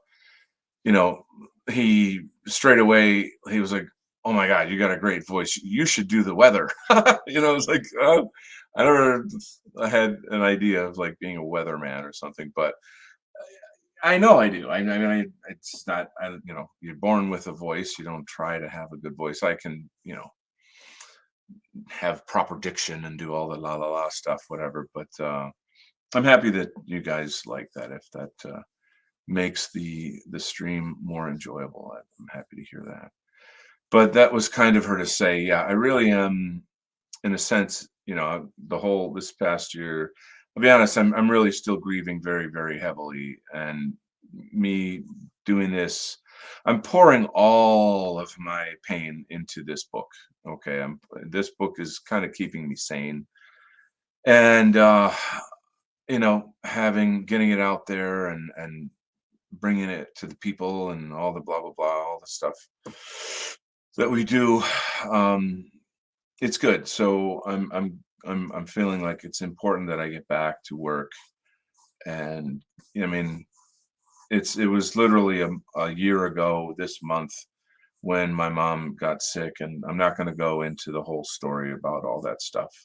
you know, he straight away he was like, "Oh my God, you got a great voice. You should do the weather." It's like, oh, I had an idea of like being a weatherman or something, but I know I do. It's not. You're born with a voice. You don't try to have a good voice. I can, have proper diction and do all the la la la stuff, whatever. But I'm happy that you guys like that. If that makes the stream more enjoyable, I'm happy to hear that. But that was kind of her to say, yeah, I really am, in a sense, the whole this past year. I'll be honest, I'm really still grieving very, very heavily, and me doing this, I'm pouring all of my pain into this book. Okay, this book is kind of keeping me sane. And getting it out there and bringing it to the people and all the blah blah blah, all the stuff that we do. It's good. So I'm feeling like it's important that I get back to work. And I mean, it was literally a year ago this month when my mom got sick, and I'm not going to go into the whole story about all that stuff.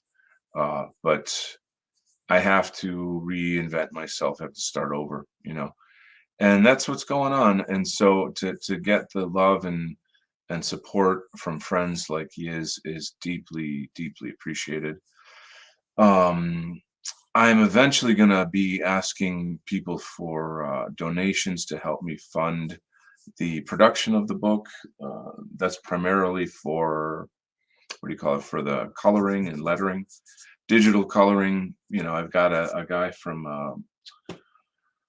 But I have to reinvent myself, I have to start over, and that's what's going on. And so to get the love and support from friends like he is deeply, deeply appreciated. Um, I'm eventually going to be asking people for donations to help me fund the production of the book. That's primarily for, what do you call it, for the coloring and lettering, digital coloring. I've got a guy from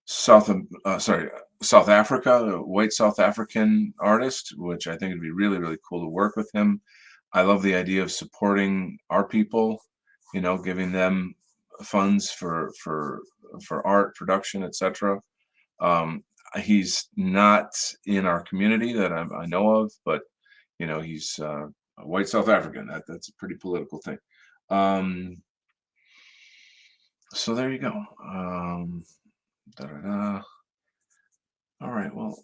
South Africa, a white South African artist, which I think would be really, really cool to work with him. I love the idea of supporting our people, giving them funds for art production, etc. He's not in our community that I know of, but he's a white South African. That's a pretty political thing. So there you go. Da-da-da. All right. Well,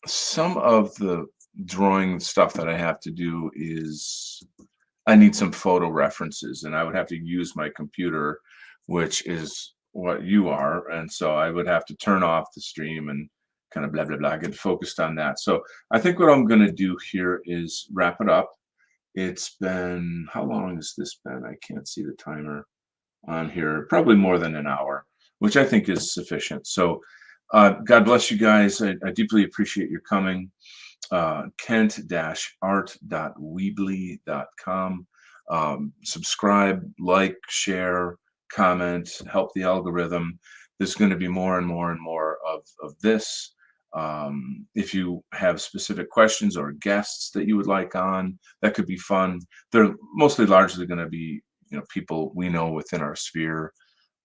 some of the drawing stuff that I have to do is I need some photo references, and I would have to use my computer, which is what you are. And so I would have to turn off the stream and kind of blah, blah, blah, get focused on that. So I think what I'm going to do here is wrap it up. It's been, how long has this been? I can't see the timer on here. Probably more than an hour, which I think is sufficient. So God bless you guys. I deeply appreciate your coming. Kent-art.weebly.com. Subscribe, like, share, comment, help the algorithm. There's going to be more and more and more of this. If you have specific questions or guests that you would like on, that could be fun. They're mostly largely going to be, people we know within our sphere.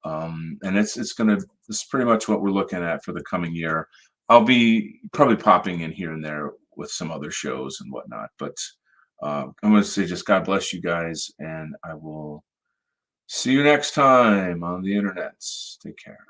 And it's pretty much what we're looking at for the coming year. I'll be probably popping in here and there with some other shows and whatnot, but I'm going to say just God bless you guys, and I will see you next time on the internet. Take care.